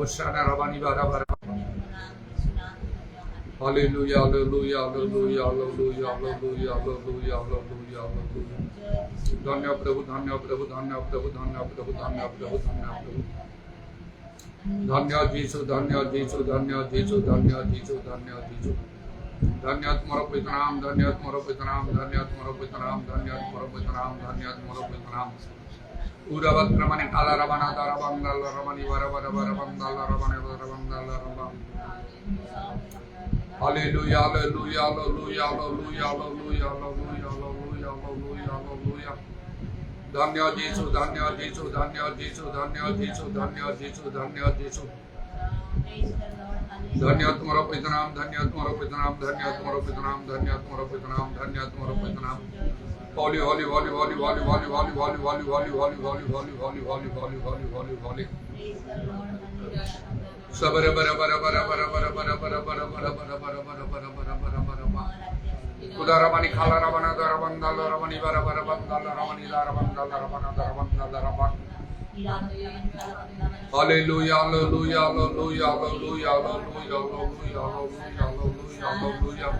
Shana Rabani Bara. Hallelujah, hallelujah, hallelujah, hallelujah, hallelujah, hallelujah, hallelujah, hallelujah. Dhanya Prabhu, Dhanya Prabhu, Dhanya Prabhu, Dhanya Prabhu, Dhanya Prabhu, Dhanya Prabhu. Dhanya Jisu, Dhanya Jisu, Dhanya Jisu, Dhanya Jisu, Dhanya Jisu. Dhanya Tumhara Pitanam, Dhanya Tumhara Pitanam, Dhanya Tumhara Pitanam, Dhanya Tumhara Pitanam, Dhanya Tumhara Pitanam. Uravat Ramani Kala Ravana Daravandala Ramani Varavara Varavandala Ramani Varavandala Ramani. Hallelujah, hallelujah, hallelujah, hallelujah, hallelujah, hallelujah, hallelujah, hallelujah, hallelujah. Dhanya Jisu, Dhanya Jisu, Dhanya Jisu, Dhanya Jisu, Dhanya Jisu, Dhanya Jisu. Dhanya Tumhara Pitanam, Dhanya Tumhara Pitanam, Dhanya Tumhara Pitanam, Dhanya Tumhara Pitanam, Dhanya Tumhara Pitanam. Holy, holy, holy, holy, holy, holy, holy, holy, holy, holy, holy, holy, holy, holy, holy, holy, holy, holy, holy. Sabara bara bara bara bara bara bara bara bara bara bara bara bara bara bara bara bara. Udaramani khala ramana daravandala ramani bara bara bandala ramani daravandala ramana daravandala ramana. Hallelujah, hallelujah, hallelujah, hallelujah, hallelujah, hallelujah, hallelujah, hallelujah.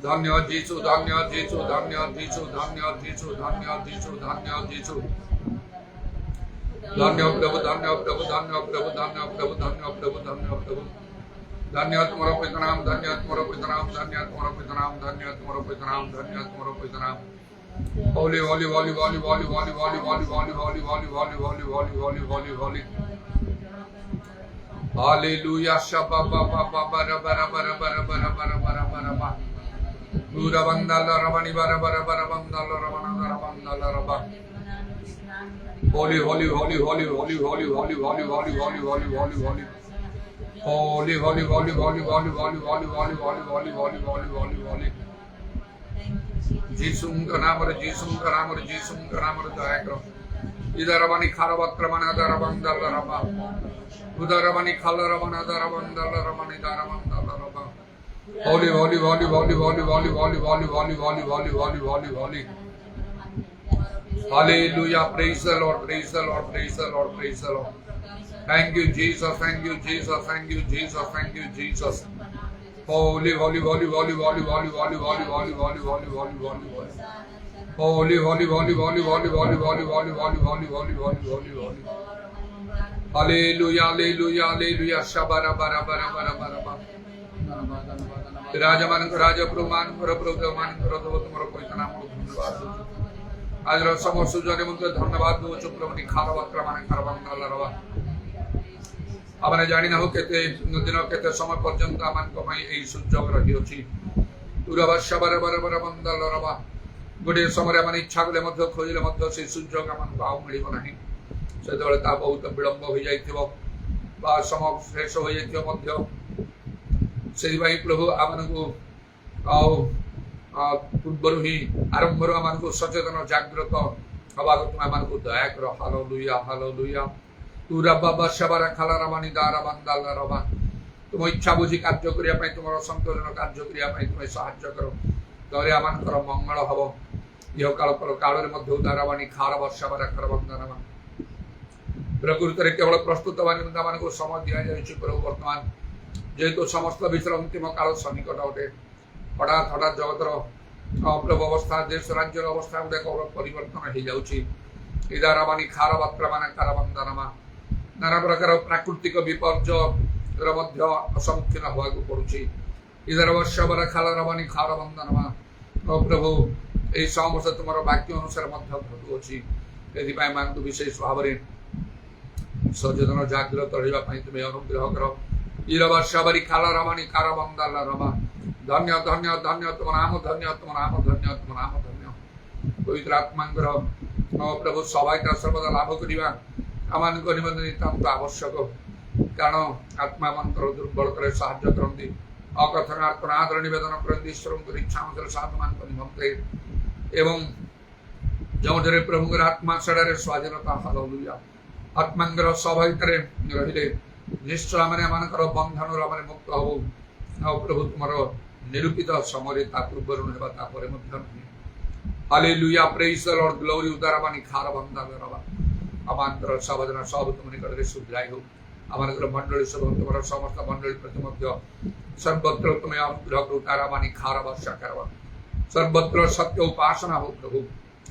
Dhanya Jisu, Dhanya Jisu, Dhanya Jisu, Dhanya Jisu, Dhanya Jisu, Dhanya Jisu. Dhanya Prabhu, Dhanya Prabhu, Dhanya Prabhu, Dhanya Prabhu, Dhanya Prabhu, Dhanya Prabhu. Dhanya Tumhara Pitanam, Dhanya Tumhara Pitanam, Dhanya Tumhara Pitanam, Dhanya Tumhara Pitanam, Dhanya Tumhara Pitanam. Holy, holy, holy, holy, holy, holy, holy, holy, holy, holy, holy, holy, holy, holy, holy, holy, holy. Hallelujah, Shabba ba ba ba ba ra ba ra ba ra ba ra ba ra ba ra ba ra ba ra ba. Gura Vandala Ramani bara bara bara Vandala Ramana Ramandala Rabba. Holy, holy, holy, holy, holy, holy, holy, holy, holy, holy, holy, holy, holy. Holy, holy, holy, holy, holy, holy, holy, holy, holy, holy, holy, holy, holy, holy. Jesus ka naam re, Jesus ka naam re, Jesus ka naam re daya karo. Idhar Ramani Kharavat Ramana Daravandala Rabba. Udhar Ramani Khala Ramana Daravandala Ramani Daravandala Rabba. Holy, holy, holy, holy, holy, holy, holy, holy, holy, holy, holy, holy, holy, holy. Hallelujah, praise the Lord, praise the Lord, praise the Lord, praise the Lord. Thank you, Jesus, thank you, Jesus, thank you, Jesus, thank you, Jesus. Holy, holy, holy, holy, holy, holy, holy, holy, holy, holy, holy, holy, holy, holy. Holy, holy, holy, holy, holy, holy, holy, holy, holy, holy, holy, holy, holy, holy. Hallelujah, hallelujah, hallelujah. Shabara bara bara bara bara bara. Raja Manang Raja Pruman Prabhu Manang Prabhu Tumhara Pitanam Dhanyavad. आज समस्त जने मुझे धन्यवाद दो चुप्रमणि खारवत प्रमाण खारवंदला रवा आपने जानि ना हो केते दिन केते समय पर्यंत आमान को मई एई सुजोग रही अछि उरवर्ष बर बर बर बंदल रवा गोटे समय माने इच्छा कले मध्य खोजिले मध्य से सुजोग आमान को आउ मिलिबो नाही से दले ता बहुत विलंब हो जाइथिबो बा समय शेष हो जाइथिबो मध्य सेहि भाई प्रभु आमान को आउ पूर्वर ही आरंभ आम को सचेतन जागृत हवा तुम आम को दया कर हालेलुया हालेलुया तू रब्बा शबरा खाला रमानी दारा बंदाल रबा तुम इच्छा बुझी कार्य करिया पई तुमर संतोषन कार्य करिया पई तुम सहाय्य करो तरे आमानकर मंगल हबो इह काल पर काल रे मध्य दारावाणी खार वर्षबरा कर बंदनमा प्रकृति रे केवल प्रस्तुत वाणी मान को समय दिया जाय प्रभु वर्तमान जेहेतु समस्त विषय अंतिम काल सन्निकट अटे हठात हठात जगतर प्रभु अवस्था देश राज्य अवस्था गुड़ाक परिवर्तन हो जाऊँगी इदारावाणी खार बात्रा मान कारबंदनमा नाना प्रकार प्राकृतिक विपर्ययर सम्मुखीन होगा पड़ुछि इधर वर्षबर खालरवाणी खार बंदनमा प्रभु यही समस्त तुम वाक्य अनुसार घटुअछि मान विशेष भाव में सचेतन जागृत रहा तुम्हें अनुग्रह कर इरवर्षबरी खालरवाणी कारबंदाल रमा धन्य धन्य धन्य तुम नाम धन्य तुम नाम धन्य तुम नाम धन्य पवित्र आत्मांकर प्रभु सहायता सर्वदा लाभ करवा आम निमंत्रण नितांत आवश्यक कारण आत्मा मंत्र दुर्बलता साहाय्य करती अकथनार्पणादर निवेदन करती ईश्वर इच्छा साधु मान निमंत्रे एवं जो प्रभुर आत्मा सेड़े स्वाधीनता हालेलुया आत्मांकर सहायता रहिले निश्चय आम बंधन मुक्त हबू प्रभु तुम निरूपित समय पूर्वर hallelujah praise the lord glory उदारवाणी खार बंदाल रवा अमांतर सावधान सब तुम निकट सुधराई हो আমাদের মণ্ডলী সহ তোমার সমস্ত মণ্ডলী প্রতি মধ্যে সর্বত্র তুমি অনুগ্রহ করো তারাবাণী খারাপ সাকার সর্বত্র সত্য উপাসনা হোক প্রভু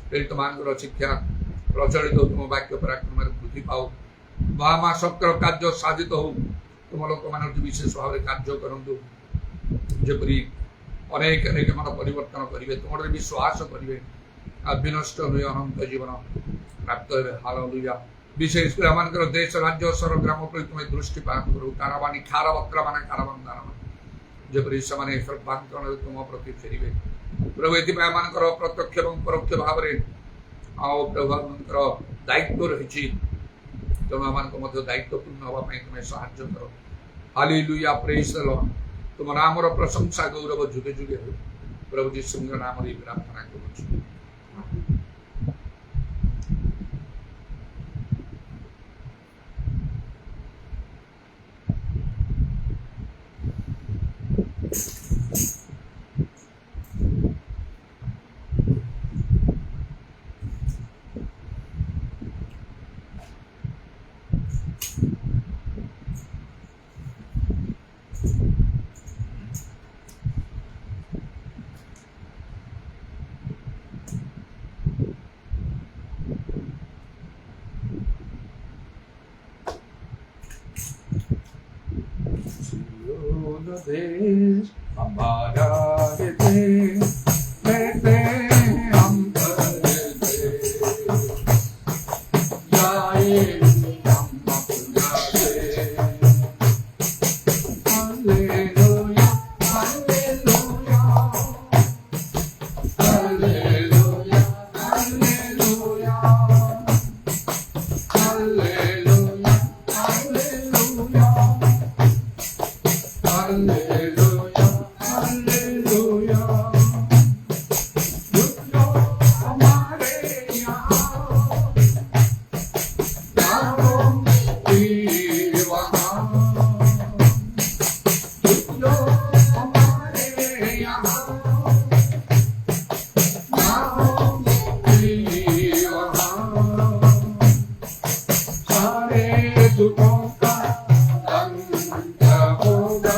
প্রেরিত ମାନଙ୍କର ଶିକ୍ଷା ପ୍ରଚଳିତ ହଉ ତୁମ ବାକ୍ୟ ପରାକ୍ରମରେ ବୃଦ୍ଧି ପାଉ ମା ଶକ୍ତିର କାର୍ଯ୍ୟ ସାଧିତ ହଉ ତୁମ ଲୋକମାନେ ବିଶେଷ ଭାବରେ କାର୍ଯ୍ୟ କରନ୍ତୁ ଯେପରି ଅନେକ ଅନେକ ମନ ପରିବର୍ତ୍ତନ କରିବେ ତୁମର ବିଶ୍ୱାସ କରିବେ ଆଉ ବିନଷ୍ଟ ନୁହେଁ ଅନନ୍ତ ଜୀବନ ପ୍ରାପ୍ତ ହେବେ ହାଲେଲୁୟା ବିଶେଷ କରି ଆମମାନଙ୍କର ଦେଶ ରାଜ୍ୟ ସହର ଗ୍ରାମ ପ୍ରତି ତୁମେ ଦୃଷ୍ଟିପାତ କରୁ ତାରାବାଣୀ ଖାରବତ୍ରା ମାନେ କାରବାନ ଦାରବାନ ଯେପରି ସେମାନେ ସର୍ବାନ୍ତରରେ ତୁମ ପ୍ରତି ଫେରିବେ ପ୍ରଭୁ ଏଥିପାଇଁ ଆମମାନଙ୍କର ପ୍ରତ୍ୟକ୍ଷ ଏବଂ ପରୋକ୍ଷ ଭାବରେ ଆଉ ପ୍ରଭୁଙ୍କର ଦାୟିତ୍ୱ ରହିଛି ତେଣୁ ଆମମାନଙ୍କ ମଧ୍ୟ ଦାୟିତ୍ୱପୂର୍ଣ୍ଣ ହେବା ପାଇଁ ତୁମେ ସାହାଯ୍ୟ କର ହାଲେଲୁୟା ପ୍ରେଜ୍ ଦ ଲର୍ଡ ତୁମ ନାମର ପ୍ରଶଂସା ଗୌରବ ଯୁଗେ ଯୁଗେ ହେଉ ପ୍ରଭୁ ଯୀଶୁଙ୍କ ନାମରେ ପ୍ରାର୍ଥନା କରୁଛୁ। देश हमारा देश लेते हम करते जाए हम अपना देश hallelujah hallelujah hallelujah hallelujah hallelujah hallelujah Hallelujah, hallelujah. Yo हमारे यहाँ जाओ भी वहाँ yo हमारे यहाँ जाओ भी वहाँ सारे दुखों का अंत होगा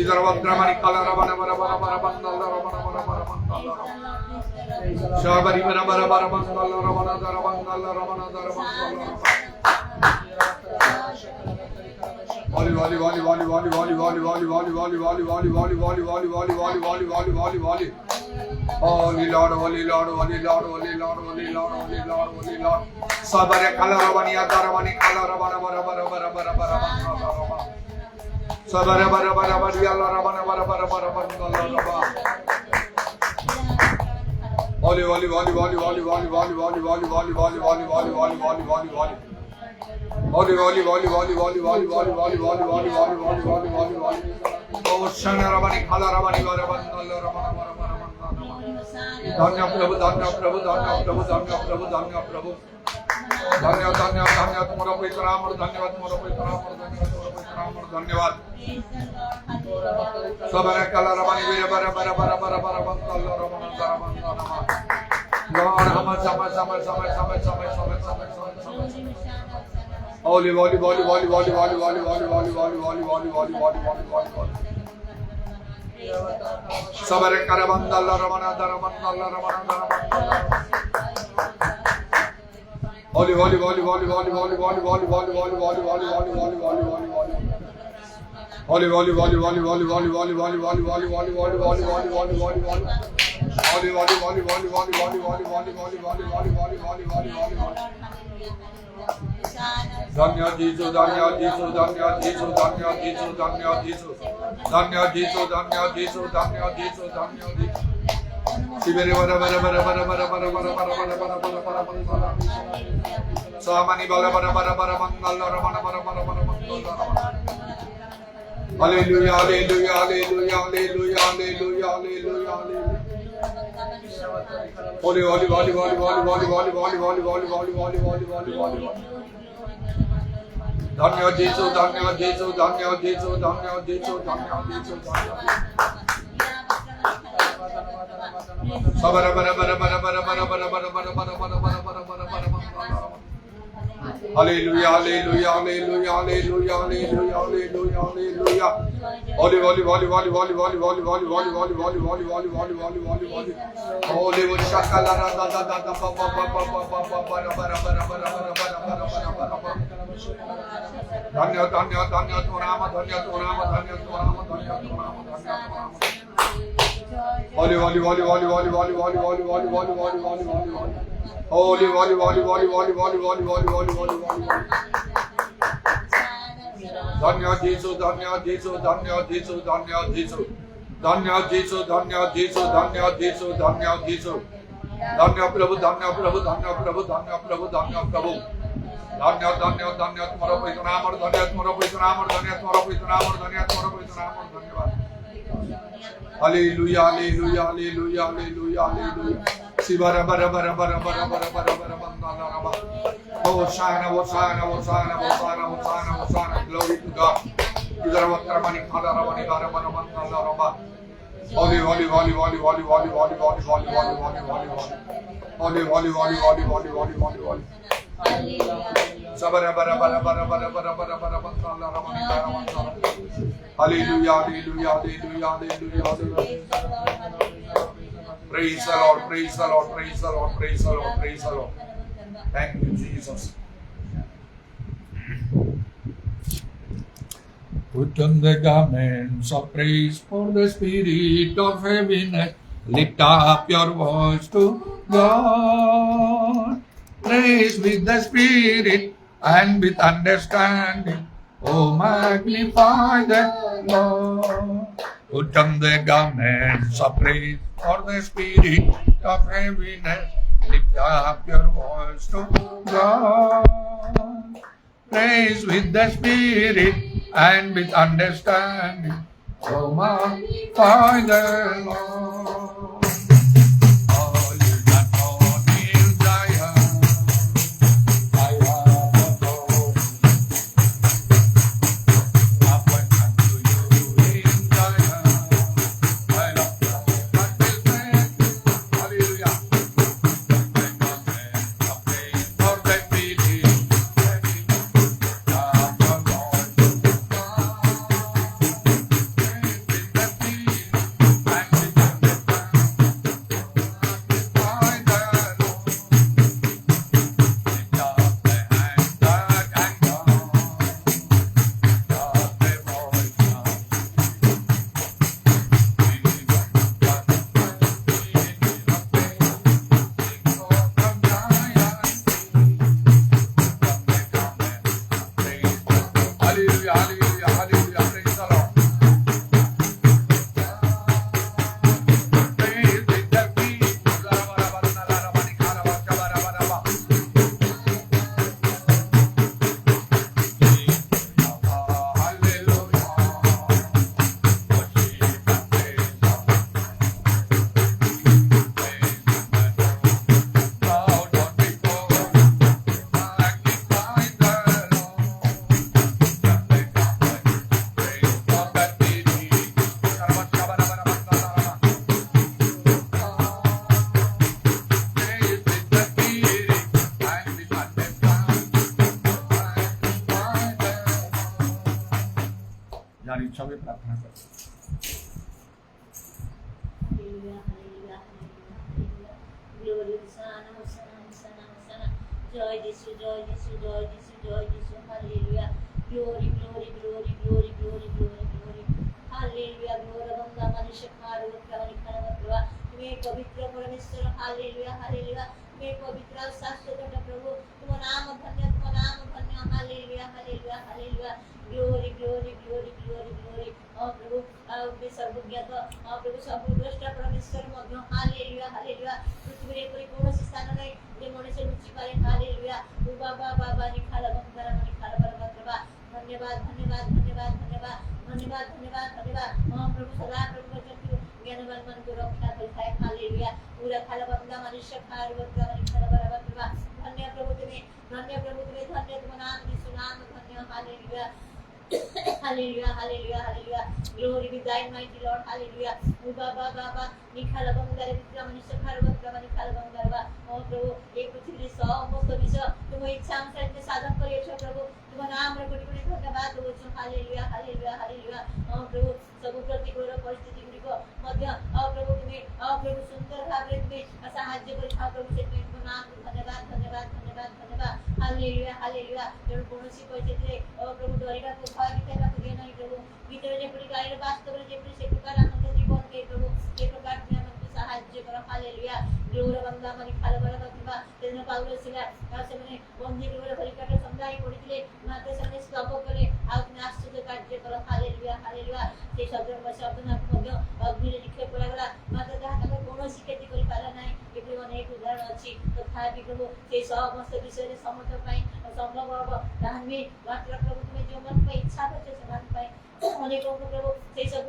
Idravadramani Kalarabana Barabana Shabari Holy Lord, Holy Lord, Holy Lord, Holy Lord, Holy Lord, Holy Lord, Holy Lord. Sabare Kalaravani Adaravani Kalaravana Bara. Sabare Bara Yalavana Bara. Holy, holy, holy, holy, holy, holy, holy, holy, holy, holy, holy, holy, holy, holy, holy, holy, holy. Holy, holy, holy, holy, holy, holy, holy, holy, holy, holy, holy, holy, holy. Oh, Shana Ravani Kalaravani Bara. Dhanya Prabhu, Dhanya Prabhu, Dhanya Prabhu, Dhanya Prabhu, Dhanya Prabhu. Dhanya, Dhanya, Dhanya, Tumhara Pavitra Amar, Dhanyavad, Tumhara Pavitra Amar, Dhanyavad. Sabare Kalaravani Bara. Lord, Sama. Holy, holy, holy, holy, holy, holy, holy, holy, holy, holy, holy, holy, holy, holy, holy. Sabare Karavandala Ramana. Holy, holy, holy, holy, holy, holy, holy, holy, holy, holy, holy, holy, holy, holy, holy, holy. Holy, holy, holy, holy, holy, holy, holy, holy, holy, holy, holy, holy, holy, holy, holy, holy, holy. Holy, holy, holy, holy, holy, holy, holy, holy, holy, holy, holy, holy, holy. Dhanya Jesus, Dhanya Jesus, Dhanya Jesus, Dhanya Jesus, Dhanya Jesus. Dhanya Jesus, Dhanya Jesus, Dhanya Jesus, Dhanya Jesus. Sibere bara. Samani bara mangala ramana bara. Hallelujah, hallelujah, hallelujah, hallelujah, hallelujah, hallelujah, hallelujah. Holy, holy, holy, holy, holy, holy, holy, holy, holy, holy, holy, holy, holy, holy, holy. Dhanya Jesus, Dhanya Jesus, Dhanya Jesus, Dhanya Jesus, Dhanya Jesus, Dhanya Jesus. Sabara bara. Hallelujah, hallelujah, hallelujah, hallelujah, hallelujah, hallelujah, hallelujah. Holy, holy, holy, holy, holy, holy, holy, holy, holy, holy, holy, holy, holy, holy, holy, holy, holy. Holy, holy, shakala da. Dhanya, tu Rama. Holy, holy, holy, holy, holy, holy, holy, holy, holy, holy, holy, holy, holy, holy. Holy, holy, holy, holy, holy, holy, holy, holy, holy, holy, holy. Dhanya Jesus, Dhanya Jesus, Dhanya Jesus, Dhanya Jesus. Dhanya Jesus, Dhanya Jesus, Dhanya Jesus, Dhanya Jesus. Dhanya Prabhu, Dhanya Prabhu, Dhanya Prabhu, Dhanya Prabhu, Dhanya Prabhu. Dhanya, Tumhara Pavitra Amar, Dhanya Tumhara Pavitra Amar, Dhanya Tumhara Pavitra Amar, Dhanya Tumhara Pavitra Amar, Dhanyavad. Hallelujah, hallelujah, hallelujah, hallelujah, hallelujah. Sibara bara. Hosanna. Glory to God. Idravadramani Kalaravani Bara. Holy, holy, holy, holy, holy, holy, holy, holy, holy, holy, holy, holy, holy. Holy, holy, holy, holy, holy, holy, holy, holy. Sabara bara. Hallelujah, hallelujah, hallelujah, hallelujah. Praise the Lord, praise the Lord, praise the Lord, praise the Lord, praise the Lord. Thank you, Jesus. Put on the garments of praise for the spirit of heaviness. Lift up your voice to God. Praise with the spirit and with understanding. Oh, magnify the Lord. Put on the garments of praise for the spirit of heaviness. Lift up your voice to God. Praise with the spirit and with understanding. Oh, magnify the Lord. जान इच्छा में प्रार्थना कर। Joy Jesus, joy Jesus, joy Jesus, joy Jesus, hallelujah. Glory, glory, glory, glory, glory, glory, glory. Hallelujah. Glory बंदा मनुष्य खार उठ्यावर खाना प्रभु तुम्हें पवित्र परमेश्वर हालेलुया हालेलुया तुम्हें पवित्र शाश्वत प्रभु तुम नाम धन्य hallelujah hallelujah hallelujah glory glory glory glory glory प्रभु सर्वज्ञात प्रभु सर्वद्रष्टा परमेश्वर मध्य हालेलुया हालेलुया पृथ्वी रे कोई कौनसी स्थान नहीं जे मनुष्य लुचि पारे हालेलुया बाबा बाबा निखाला बंदरा निखाला परमेश्वर धन्यवाद धन्यवाद धन्यवाद धन्यवाद धन्यवाद धन्यवाद धन्यवाद प्रभु सदा प्रभु वचन ज्ञानवान मन को रक्षा करता है हालेलुया पूरा खाला बंदा मनुष्य खार बंदा निखाला परमेश्वर धन्य प्रभु तुम्हें धन्य तुम नाम यीशु नाम धन्य hallelujah Hallelujah, hallelujah, hallelujah. Glory be thine, mighty Lord. Hallelujah. Baba, Baba, Nikhala Bangare, Vikramani Shakhara, Vikramani Kalabangarva. Oh, Prabhu, एक पृथ्वी सौ समस्त विश्व तुम इच्छा अनुसार इतने साधन करिए प्रभु तुम नाम रे कोटि कोटि धन्यवाद दो हालेलुया हालेलुया हालेलुया oh प्रभु सब प्रतिकूल परिस्थिति गुडी को मध्य प्रभु तुम्हें प्रभु सुंदर भाव रे तुम्हें साहाय्य करि था प्रभु से तुम नाम धन्यवाद धन्यवाद धन्यवाद धन्यवाद हालेलुया हालेलुया तेणु कोनोसी परिस्थिति रे प्रभु डरिबा को भय दिखाइबा को दिए नहीं प्रभु भीतर जेपरि गाइर वास्तव रे जेपरि से प्रकार आनंद जीवन के प्रभु ए प्रकार तुम्हें हमको साहाय्य करो हालेलुया ग्लोरी बंदा मनि खाल बरबा तेन पाउलस सिला से माने बंदी के परिकाट समझाई पड़िथिले माते से स्तंभ करे आ तुम आश्चर्य कार्य करो हालेलुया हालेलुया से शब्द ना मध्य अग्नि रे निक्षेप करागला माते जहा तक कोनोसी खेती करि पाला नाही एपरि अनेक उदाहरण अछि तथापि प्रभु से समस्त विषय रे समर्थ पाई संभव अब ताहमे मात्र प्रभु तुम्हें जो मन में इच्छा करछे से मन पाई अनेक प्रभु से सब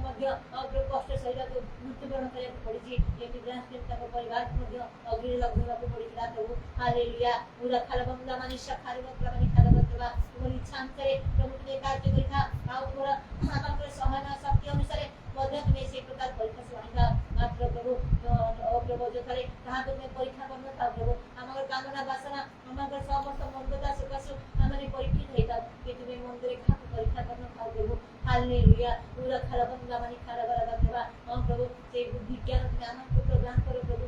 मध्य प्रभु कष्ट सहित मृत्युवरण करने पड़ी परिवार अग्नि लगेगा पड़ी प्रभु हालेलुया पूरा खाल बंदा मनुष्य खाल तुम इच्छा अनुसार प्रभु तुम्हें कार्य करिथा सहन शक्ति अनुसार तुम्हें से प्रकार परीक्षा शुणा मात्र प्रभु प्रभु जो करे कहाँ तुम्हें परीक्षा करना था प्रभु हमारे कामना बासना हमारे समस्त मंदता सकाशु हमारे परीक्षित होता कि तुम्हें मंदिर खाक परीक्षा करना था प्रभु हालेलुया पूरा खाल बंदा मनि खाल बरबा प्रभु से बुद्धि ज्ञान तुम्हें हमको प्रदान करो प्रभु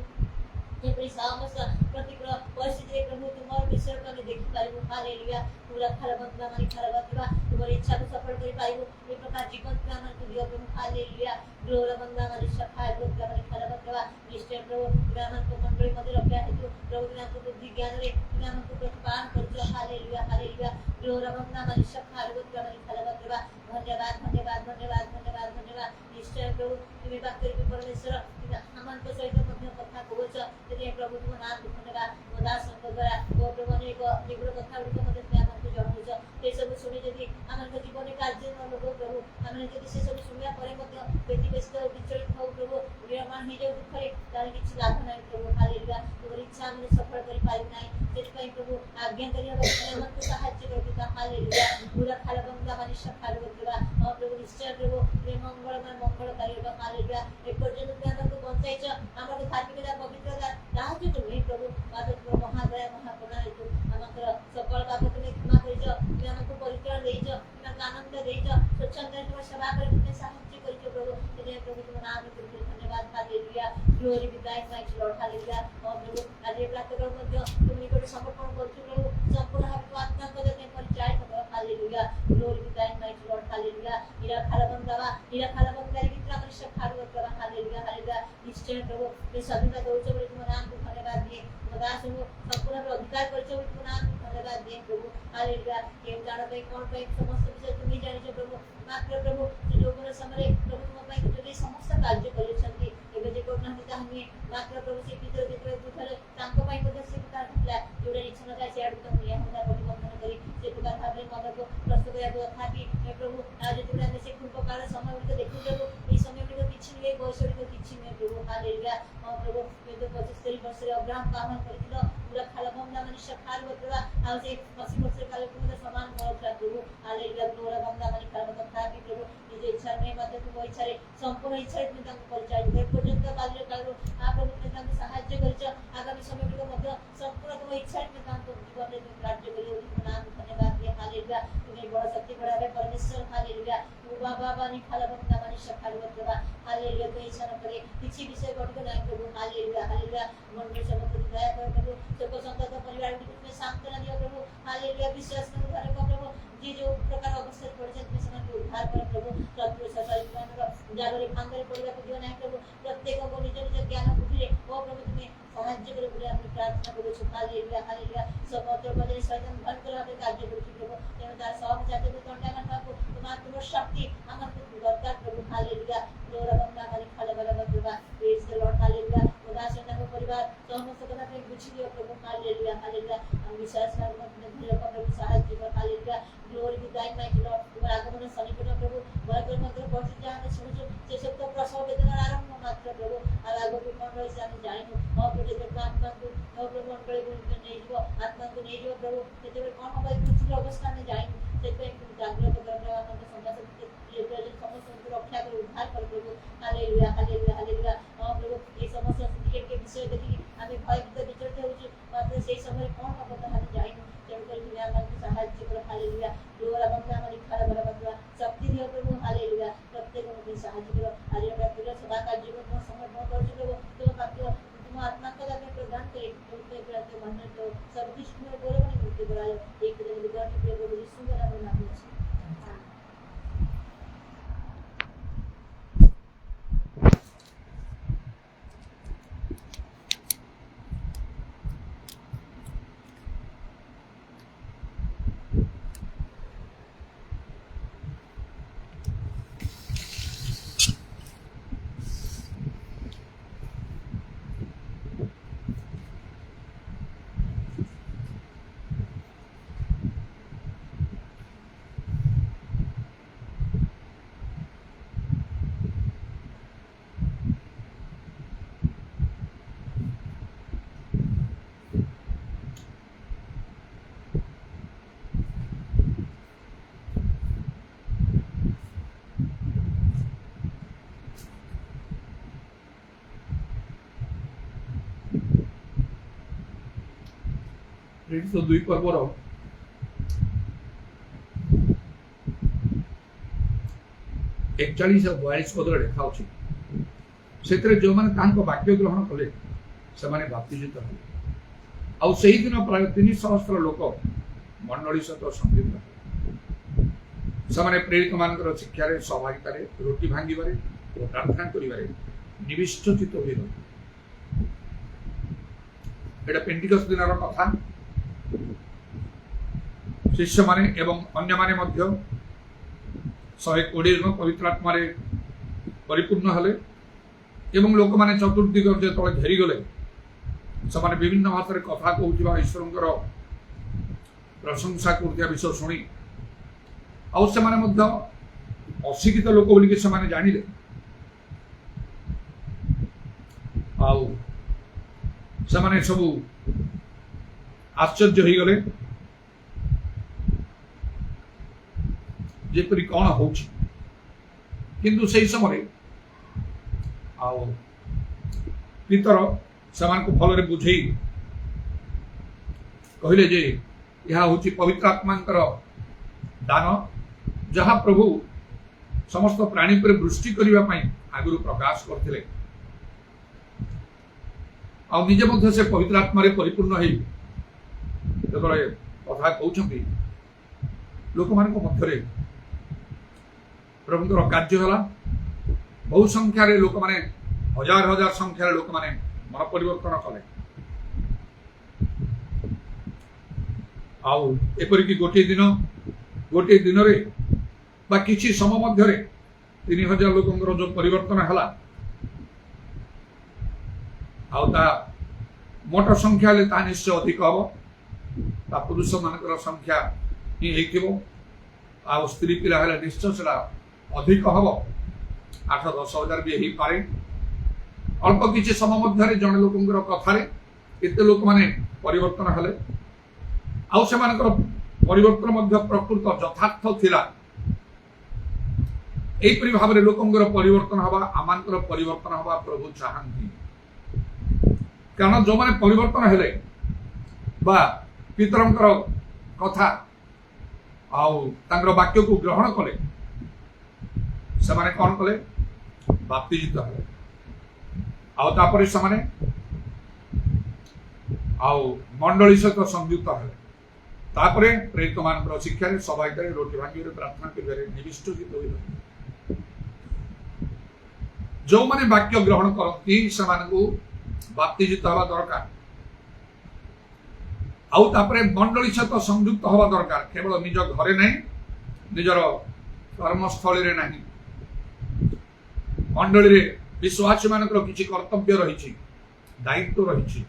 जेपरि समस्त प्रतिकूल परिस्थिति प्रभु तुम्हारे विषय को देखि पाइबो हालेलुया पूरा खाल बंदा मनि खाल बरबा तुम्हारी इच्छा को सफल करि पाइबो ए प्रकार जीवन का हमको दियो प्रभु हालेलुया ग्लोरी बंदा मनि शाखा बरबा मनि खाल बरबा निश्चय प्रभु तुम्हें को मंडली मध्ये रखा हेतु प्रभु तुम्हें को बुद्धि ज्ञान रे तुम्हें हमको प्रतिपादन करजो हालेलुया हालेलुया ग्लोरी बंदा मनि शाखा बरबा मनि खाल बरबा धन्यवाद धन्यवाद धन्यवाद धन्यवाद धन्यवाद निश्चय प्रभु तुम्हें बात करि परमेश्वर हमन को सहित मध्य कथा कहछ जे प्रभु तुम नाम धन्यवाद उदास द्वारा ओ प्रभु अनेक निगुड़ कथा गुडी मध्य हमन को जणुछ से सब सुनि जदि हमन को जीवन कार्य न लोग प्रभु हमन जदि से सब सुनिया परे मध्य व्यतिव्यस्त विचलित हो प्रभु निर्माण ही जो दुखरे तार किछि लाभ नै प्रभु हालेलुया तोर इच्छा हमने सफल करि पाइ नै सेतपई प्रभु आज्ञा करिया हमन को सहाय्य करता हालेलुया पूरा खाल बंदा मनुष्य खाल बरबा ओ प्रभु निश्चय प्रभु प्रेम मंगल कार्य हालेलुया ए पर्यंत हमन को बंचाइछ हमन को धार्मिकता पवित्रता साहाय्य तुम्हें प्रभु मात्र तुम महादया महाकरुणा हेतु हमर सकल पाप तुम्हें क्षमा करिछ तुम्हें हमको परित्राण देइछ तुम्हें आनंद देइछ स्वच्छंद तुम सेवा कर तुम्हें साहाय्य करिछ प्रभु तेरे प्रभु तुम नाम में धन्यवाद hallelujah glory be thank my lord hallelujah ओ प्रभु आज ये प्रार्थना कर मध्य तुम्हें को समर्पण करछु प्रभु संपूर्ण भाव आत्मा को देते परिचय करो hallelujah glory be thank my lord hallelujah इरा खाल बंदा विक्रा मनुष्य खाल बरबा हालेलुया हालेलुया निश्चय प्रभु ये स्वाधीनता दौच बोली तुम नाम को धन्यवाद दिए दास को संपूर्ण अधिकार परिचय बोली तुम नाम को धन्यवाद दिए प्रभु हालेलुया ये जान पे कोन पे समस्त विषय तुम ही जानिछ प्रभु मात्र प्रभु जे लोगन समय प्रभु तुम पे जो समस्त कार्य करिसंती एबे जे कोन नाही ताहनी मात्र प्रभु से पितर पितर बुझले तांको पे को से प्रकार हटला जोडे इच्छा न जाय से आडु तुम ये हमरा बड़ी बंधन करी से प्रकार भाबरे मन को प्रस्तुत या तथापि प्रभु आज तुम से खूब प्रकार समय को देखु प्रभु ई समय को किछि नै बयस को किछि नै प्रभु हालेलुया ओ प्रभु ये तो 25 वर्ष रे अब्राहम काम करथिलो पूरा खाल बंदा मनुष्य खाल बरबा आ से 80 वर्ष काल को समान करथला प्रभु हालेलुया ग्लोरी बंदा मनि खाल तथापि प्रभु निज इच्छा नै मात्र तुम इच्छा रे संपूर्ण इच्छा रे तुम परिचय दे पर्यंत बाल्य काल आ प्रभु तुम सहाय्य करिछ आगामी समय को मध्य संपूर्ण तुम इच्छा रे तुम जीवन रे कार्य करियो तुम नाम धन्यवाद दिए हालेलुया तुम्हें बड़ा शक्ति बढ़ावे परमेश्वर हालेलुया ओ बाबा बानी खाला बंदा मानी शखाल प्रभु हालेलुया तो ऐसा न करे किसी विषय घट को नहीं प्रभु हालेलुया हालेलुया मन में सब कुछ दया कर प्रभु सबको संतत परिवार के में सांत्वना दियो प्रभु हालेलुया विश्वास में उद्धार कर प्रभु जी जो प्रकार अवस्था पड़े में समय को उद्धार कर प्रभु शत्रु ससाई मान जागरे भांगरे परिवार को दियो नहीं प्रभु प्रत्येक को निज निज ज्ञान बुद्धि ओ प्रभु तुम्हें साहाय्य करे बोले हम प्रार्थना करू छु हालेलुया हालेलुया सब पत्र बदले शैतान भन कर हम कार्य करू छु प्रभु तेरे तार सब जाते को तंडा ना पाको तुम्हार शक्ति हमर को दरकार प्रभु हालेलुया तोरा बंदा खाली खाले वाला प्रभु प्रेज द लॉर्ड हालेलुया उदास न परिवार समस्त को अपने बुझी दियो प्रभु हालेलुया हालेलुया हम विश्वास कर अपने भले प्रभु सहाय्य कर hallelujah glory to guide my lord तुम्हार आगमन सनिकट प्रभु बरकर मंत्र पहुंच जाने सुनो से सब तो प्रसव वेदना आरंभ मात्र प्रभु आगो को मन रही जाने जाइनो अप्रतिगत आत्मा को प्रभु मंडली को नहीं जीव आत्मा को नहीं जीव प्रभु केते कौन भाई कुछ अवस्था में जाइनो सेते जागृत कर हम संघात ये प्रेजेंट समस्त को रक्षा कर उद्धार कर प्रभु हालेलुया हालेलुया हालेलुया प्रभु ये समस्त सिंडिकेट के विषय देखि हमें भय भीतर विचरते होछि मात्र से समय कौन पता हम जाइनो तेणुकर दुनिया में सहाय्य कर हालेलुया दोरा बंदा हमारी खरा बड़ा बंदा शक्ति दियो प्रभु हालेलुया प्रत्येक को सहाय्य करो आज हम पूरा सदा का जीवन को समर्पण कर प्रभु तो पात्र तुम आत्मा का दान प्रदान करे उनके प्रति मन तो सब कुछ में बोले बने मुक्ति करायो एक दिन विद्वान के प्रभु यीशु के नाम में मांगते हैं तो दुई पर्वर 41 और 42 पदर लिखा अछि सेतरे जो माने तांको वाक्य ग्रहण कले से माने बाप्तिजित हले आ सही दिन प्राय 300 लोक मंडली सहित संलिप्त से माने प्रेरित मानकर शिक्षा रे सहभागिता रे रोटी भांगीबारे और प्रार्थना करिबारे निविष्ठचित होई एटा पेंटिकस दिनर कथा शिष्य माने एवं अन्य माने मध्य 120 जन पवित्र आत्मा रे परिपूर्ण हले एवं लोक माने चतुर्दिग जेतले घेरी गले से माने विभिन्न भाषा रे कथा कहउथिबा ईश्वरंकर प्रशंसा करथिया विषय सुनी आ से माने मध्य अशिक्षित लोक बोली के से माने जानिले आ से माने सब आश्चर्य हो गले जेपरी कौन हो किंतु से समय पितर से भल बुझे कहले जे यह हूँ पवित्र आत्मा दान जहाँ प्रभु समस्त प्राणी पर वृष्टि करने आगुरी प्रकाश करते निजे मध्य से पवित्र आत्मा परिपूर्ण हो कथा कहते लोक मान मध्य प्रभुंर कार्य है बहु संख्यार लोक मैंने हजार हजार संख्यार लोक मैंने मन परिवर्तन कले आपर गोटे दिन बा किसी समय मध्य 3000 लोक जो परिवर्तन है मोट संख्या निश्चय अधिक हम पुरुष मान संख्या ही हो स्त्री पिला निश्चय से अधिक हम 8-10 हजार भी हो पारे अल्प किसी समय मध्य जड़े लोक कथार केते लोक माने परिवर्तन हेले परिवर्तन प्रकृत यथार्थ थिला एपरि भाव लोकंर परिवर्तन हवा आमांकर परिवर्तन हवा प्रभु चाहती कारण जो माने परिवर्तन हेले बा पितरंकर कथा वाक्य को ग्रहण कले से माने कौन कले बाप्तिजित हेले आउे से मंडली सहित संयुक्त हेले तापरे प्रेरित मान शिक्षा सभायित रोटी भांगी प्रार्थना कर निविष्ठित हो जो माने वाक्य ग्रहण करती से बाप्तिजित हवा दरकार मंडली सहित संयुक्त हवा दरकार केवल निज घरे नहीं निजर कर्मस्थली नहीं मंडली विश्वासी मान किसी कर्तव्य रही दायित्व रही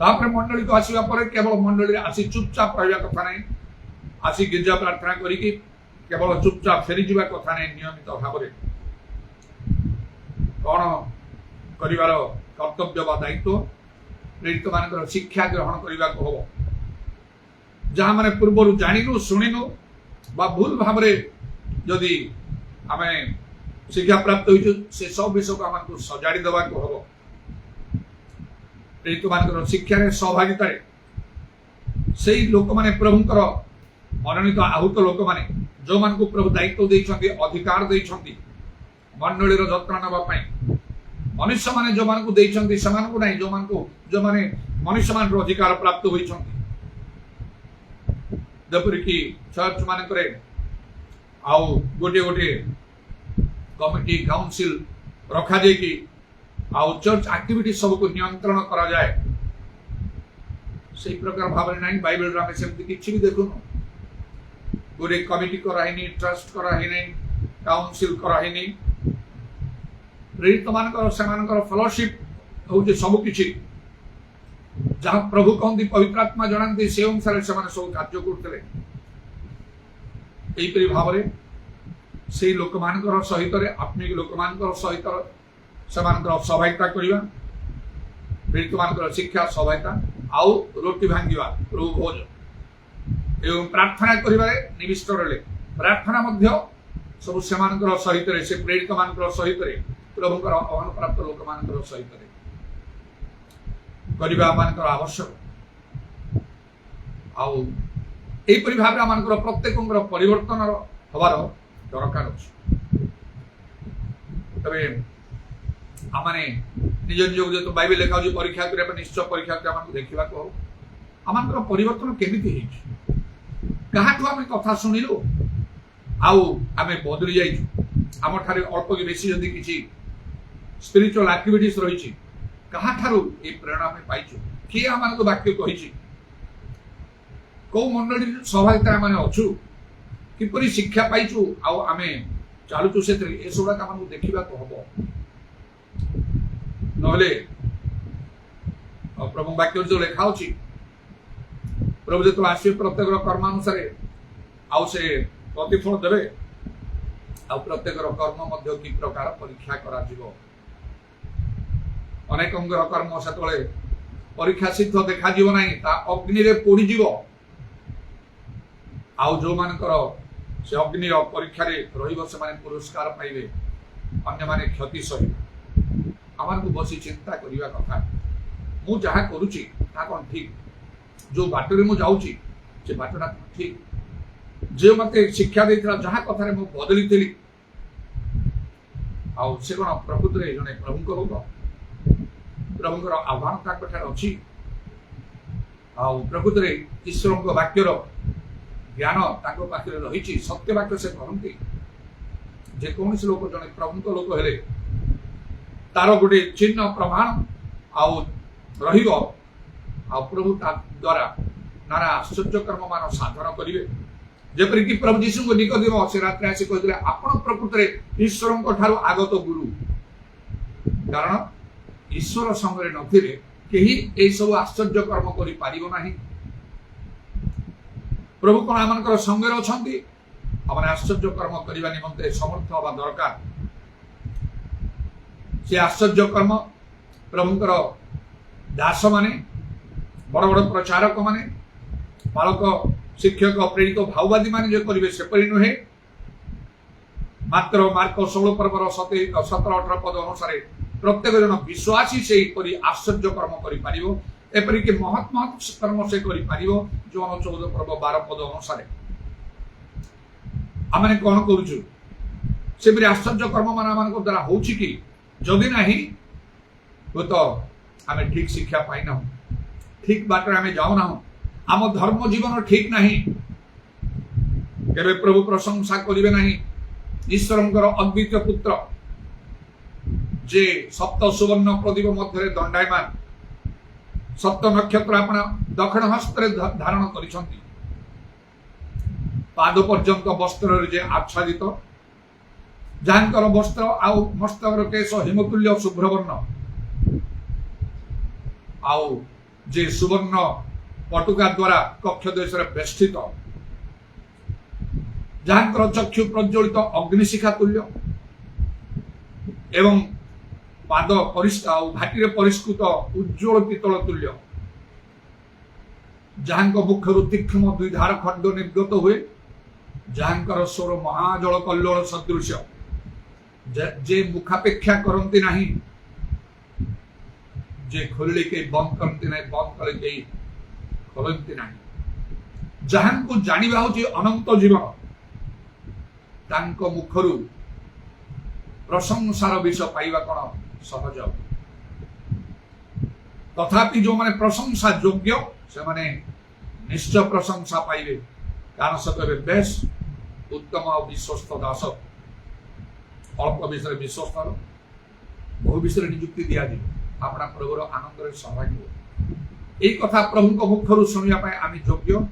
मंडली को आसवा पर केवल मंडली आसी चुपचाप रहा कथा नहीं आसी गिरजा प्रार्थना करिकी केवल चुपचाप फेरी जावा कथा नहीं नियमित भाव कौन कर कर्तव्य बा दायित्व प्रेरित मान शिक्षा ग्रहण करने को हम जहाँ मैंने पूर्व जानू शुणु बा भूल भाव जदि आम शिक्षा प्राप्त हो सब विषय को आम सजाड़ी देवा को हम प्रेरित मान शिक्षा सहभागिता से लोक मैंने प्रभुंर मनोनीत आहूत लोक मैंने जो मान को प्रभु दायित्व देते अधिकार देते मंडलीर जत्न नापी मनुष्य माने जो मान को देते नहीं जो माने मनुष्य मान अधिकार प्राप्त होती जपरिक चर्च मान गोटे गोटे कमिटी काउंसिल रखा जाए चर्च एक्टिविटी सब को नियंत्रण करा जाए से प्रकार भाव नहीं बाइबल आम सेमती किसी भी देखुन गोटे कमिटी कराही ट्रस्ट कराही काउंसिल कराही प्रेरित मान फेलोशिप हूँ सबकि जहाँ प्रभु कहते पवित्र आत्मा जनाती से अनुसार से सब कार्य करते भाव से लोक मान सहित आत्मिक लोक मान सहित से सहभागिता करवा प्रेरित मान शिक्षा सहभागिता आउ रोटी भांगा प्रभु भोज एवं प्रार्थना कर निविष्ट रहे प्रार्थना सब से सहित से प्रेरित मान सहित प्रभुकर आह्वान प्राप्त लोक मान सहित आवश्यक आईपरी भाव आम प्रत्येक परिवर्तन हबार दरकार अच्छे तबे आमने निज निज जो बाइबल लिखा परीक्षा करने निश्चय परीक्षा देखा आम परिवर्तन केमी क्या आम कथा शुणिलु आम बदली जाइए आम ठारे अल्प कि बेसी जदि किसी स्पिरिचुअल एक्टिविटीज रही क्या प्रेरणा आम पाइचु किए आम वाक्य कही कौ मंडली सहभागिता आम अच्छु किपरि शिक्षा पाइचु आम चलुचु से गुड़ाक आम देखा हम नहले प्रभु वाक्य जो लेखा अच्छी प्रभु जो आसवे प्रत्येक कर्मानुसार आउ से प्रतिफल देवे आ प्रत्येक कर्म कि प्रकार परीक्षा करा अनेक कर्म से परीक्षा सिद्ध देखा ना अग्नि रे पोड़ी आउ जो मानकर से अग्नि परीक्षा से पुरस्कार पाइबे अन्य माने क्षति सही आम को बसी चिंता करने कथा मु जहाँ करुच्ची कौन ठीक जो बाटर मुझे जाऊँगी से बाटटा ठीक जो मत शिक्षा देता जहाँ कथार मुझे बदली थी से कौन प्रकृत में जड़े प्रभु लोक प्रभुर आह्वान अच्छी प्रकृत में ईश्वर वाक्यर ज्ञान पाखे रही सत्य वाक्य से कहती जेकोसी लोक जड़े प्रभु लोक हेले तार गोटे चिन्ह प्रमाण प्रभु द्वारा नाना आश्चर्य कर्म मान साधन करेंगे जपरिक प्रभु जीशु को निकोदेम से रात्रि आसी कहते आपण प्रकृत में ईश्वर ठारू आगत गुरु कारण ईश्वर संगे नथिले केही ए सब आश्चर्य कर्म करि पारिबो नाही प्रभु कौन आम संगे अच्छा आम आश्चर्य कर्म करने निमंते समर्थ हवा दरकार से आश्चर्य कर्म प्रभुंकर दास माने बड़ बड़ प्रचारक माने बालक शिक्षक प्रेरित भाववादी माने जो करेंगे सेपरी नुहे मात्र मार्क 16 पर्वर 17-18 पद अनुसार प्रत्येक जन विश्वासी से आश्चर्य कर्म कर एपरिक महत् महत् कर्म से करि पारिबो जोन 14 पर्व 12 पद अनुसार आमने कौन करूछु से आश्चर्य कर्म मान द्वारा होछि कि जदि नाही तो आमे ठीक शिक्षा पाई ना ठीक बाटर आमे जाऊ ना आम धर्म जीवन ठीक नहीं केबे प्रभु प्रशंसा करिवे नहीं ईश्वरंकर अद्वितीय पुत्र जे सप्त सुवर्ण प्रदीप मध्य दंडायमान सप्त नक्षत्र अपना दक्षिण हस्त धारण करिसंती पाद पर्यंत वस्त्र जे आच्छादित जहाँकर वस्त्र आउ मस्तकर केश हिमतुल्य शुभ्रवर्ण आउ जे सुवर्ण पटुका द्वारा कक्ष देश बेष्टित जहाँकर चक्षु प्रज्वलित अग्निशिखा तुल्य एवं पाद परिष्कार घाटी परिष्कृत उज्ज्वल पीतल तुल्य जहाँक मुखर तीक्ष्ण द्विधार खंड निर्गत हुए जहाँकर स्वर महाजल कल्लोल सदृश जे मुखापेक्षा करती नहीं जे खोलिले के बंद करती नहीं बंद करे के खोलती नहीं जहाँ को जानिबा होची अनंत जीवन तांको मुखरु प्रशंसार विषय पाइबा कौन सहज तथापि जो माने प्रशंसा योग्य से माने निश्चय प्रशंसा पाइबे कारण से कहबे बेश उत्तम और विश्वस्त दास अल्प विषय विश्वस्त बहु विषय नियुक्ति दिया अपना प्रभुर आनंद सहभागी हो यही कथा प्रभु मुखर शुणा आम योग्य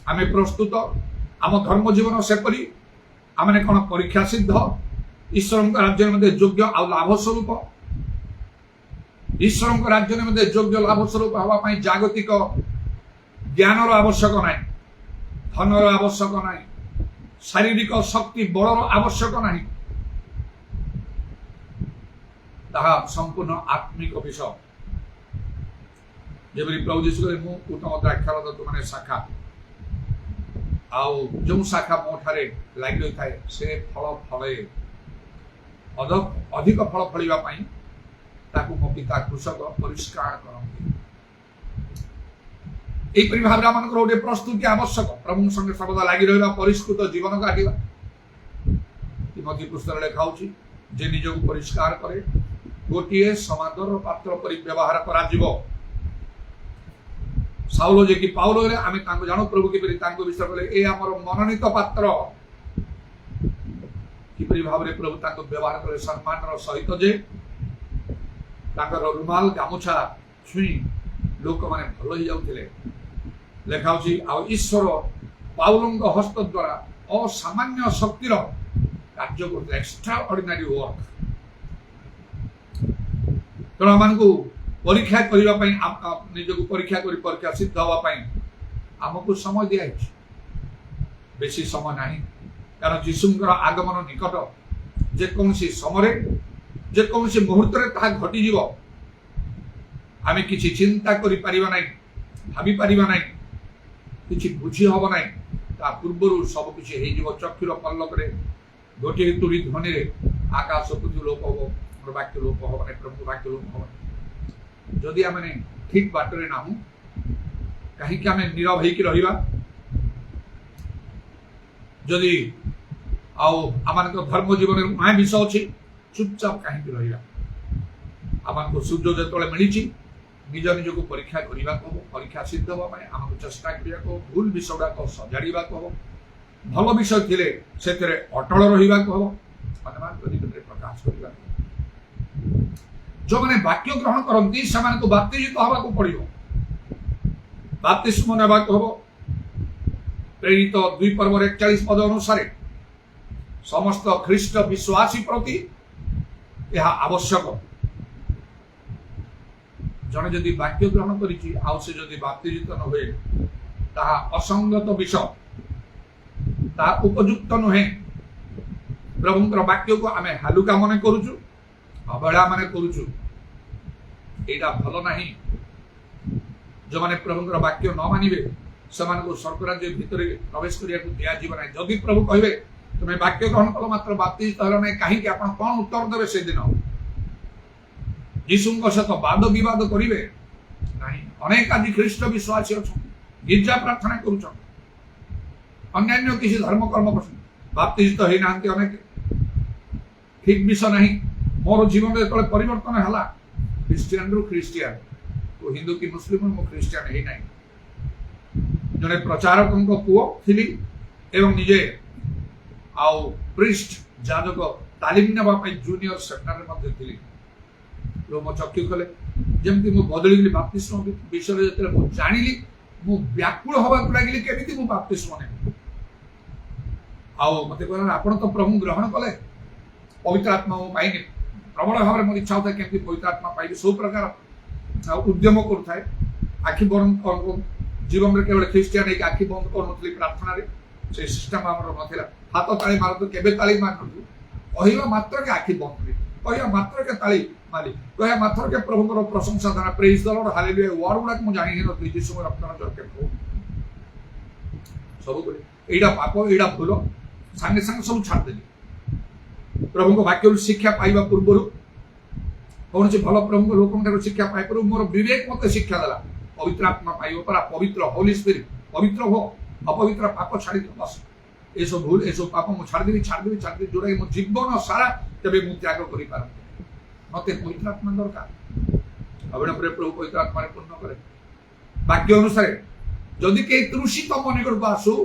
आम प्रस्तुत आम धर्म जीवन सेपरी आमने कौन परीक्षा सिद्ध ईश्वर राज्य मध्य योग्य आ लाभ स्वरूप ईश्वर राज्य मध्य योग्य लाभ स्वरूप हाँपाई जागतिक ज्ञानर आवश्यक ना धनर आवश्यक ना शारीरिक शक्ति बलर आवश्यक ना संपूर्ण आत्मिक विषय जबरी प्रभु जीशु कहले मु उत्तम द्राक्षारथ तुमने शाखा आउ जो शाखा मो ठारे लागि रही थाए से फल फले अधिक फल फलिबा पई ताकू मो पिता कृषक परिष्कार करंती एई परि भाबरा मानकर ओटे प्रस्तुति आवश्यक प्रभु संगे सर्वदा लागि रहबा परिष्कृत जीवन काटिबा तिमोथी पुस्तक लेखा होची जे निजକୁ परिष्कार करे गोटिए समादर पात्र परि व्यवहार करा जीवो साउलो जे कि पाउलो रे आमे तांको जानो प्रभु कि परि तांको विषय कहले ए हमर मनोनीत पात्र कि परि भाबरे प्रभु तांको व्यवहार करे सम्मानर सहित जे तांकर रुमाल गामुछा छुई लोक माने भलो ही जाउथिले लेखा होची आ ईश्वर पाउलोंक हस्त द्वारा असामान्य शक्तिर कार्य करते एक्स्ट्रा ऑर्डिनरी वर्क तेणु आमको परीक्षा करने निजक परीक्षा कर परीक्षा सिद्ध हाँपाई आमको समय दिखाई बेसी समय ना कारण जीशुंकर आगमन निकट जेकोसी समय जेकोसी मुहूर्त घटी आम कि चिंता कर भावी पार ना कि बुझी हम ना पूर्वर सबकि चक्षुर पल्लक गोटे तुरी ध्वनि आकाश पृथ्वी लोप हम वाक्य लोप हम प्रभु वाक्य लोप हम जदि आम ठीक बाटरे ना कहीं नीरव हो जदि आम धर्म जीवन माया विषय अच्छी चुपचाप कहीं रहा आम सूर्य जो मिली निज निजक परीक्षा करने को परीक्षा सिद्ध हाँपाई आमको चेष्टा करने को भूल विषय गुड़ाक सजाड़ा को भल विषय थिले सेतरे अटल रहिबा को प्रकाश करबा जो माने वाक्य ग्रहण करंती समान को बाप्तिजित हवा को पड़ियो बाप्तिस्म नेबा को प्रेरित 2 पर्व 41 पद अनुसार समस्त ख्रीष्ट विश्वासी प्रति यह आवश्यक जने जदि वाक्य ग्रहण करिछि आउ से जदि बाप्तिजित न होए ताहा असंगत विषय ता उपयुक्त नुहे प्रभुंकर वाक्य को आमे हालुका मन करूछु अवहेला मन करूछु एटा भलो नाही जो माने प्रभुंकर वाक्य न मानिबे समान को स्वर्ग राज्य भीतर प्रवेश करिया को दिया जीवन नाही जदि प्रभु कहबे तुमे वाक्य ग्रहण कलो मात्र बाप्तिजित हलो नाही काहे कि आपण कोन उत्तर देबे से दिन यीशुंक सहित वाद विवाद करिवे नाही अनेक आज ख्रीष्ट विश्वासी अच्छा गिर्जा प्रार्थना कर अन्य किसी धर्म कर्म कर बाप्तिस्ट हो ना अनेक ठीक विषय नहीं मोर जीवन जो परिवर्तन है ख्रीस्टियन रु ख्रीस्टियन तो हिंदू की मुस्लिम मो ख्रीस्टियन ही नहीं जड़े प्रचारक पुओ थी एवं निजे आउ प्रिस्ट जाजक तालीम नापी जूनियर सेमिनार थी मो चक्षु कले जमती मु बदली बाप्तिस्म विषय जो जानी मु व्याकुल हवा लगे केमी बाप्तिस्म ने मत कहला आपण तो प्रभु ग्रहण कले पवित्र आत्मा पाइनि प्रबल भाव में इच्छा होता है केमती पवित्र आत्मा पाइबी सब प्रकार उद्यम करुए आखि बंद जीवन में केवल ख्रीस्टियन है आखि बंद कर प्रार्थना से सिस्टम आम ना हाथ ताली मारतु के ताली मारतु कहवा मात्र के आखि बंद कहवा मात्र के ताली माली कहवा मात्र के प्रभु प्रशंसा दाना प्रेज द लॉर्ड हालेलुया वर्ड गुडा मुझे जानी नी यीशु रक्तन जरके सब एटा पाप एटा भूल सांगे सांगे सब छाड़देली प्रभु वाक्य शिक्षा पाइबा पूर्व कौन से भल प्रभु लोक शिक्षा पाई पूर्व मोर विवेक मत शिक्षा देला पवित्र आत्मा पाइब परा पवित्र होली स्पिरिट पवित्र हो अपवित्र पाप छाड़ी बस ये सब भूल ये सब पाप मुझे छाड़देवी जोड़ा मो जीवन सारा तबे मु त्याग कर मत पवित्र आत्मा दरकार अविणपर प्रभु पवित्र आत्मा पूर्ण करे वाक्य अनुसार जदि कई तृषित मन कर आसू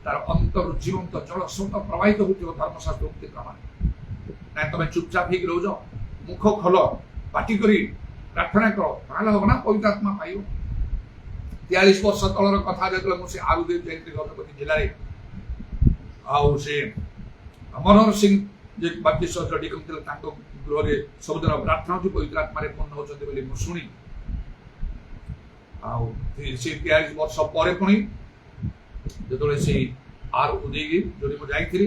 तार अंतर जीवंत जल स्रोत प्रवाहित हो धर्मशास्त्र उक्ति प्रमाण ना तुम चुपचाप ही रोज मुख खोल पाटी करी प्रार्थना कर हम ना पवित्र आत्मा पाइब 43 वर्ष तलर कथा जो मुझे आरुदेव जाती गजपति जिले आउ से मनोहर सिंह जे बाप्तिस्ट चर्च डिकम गृह सबुदिन प्रार्थना हो पवित्र आत्मा पूर्ण होती शुणी आउ 43 वर्ष पर पुणी जो से आर उदयगिरी जो मुझे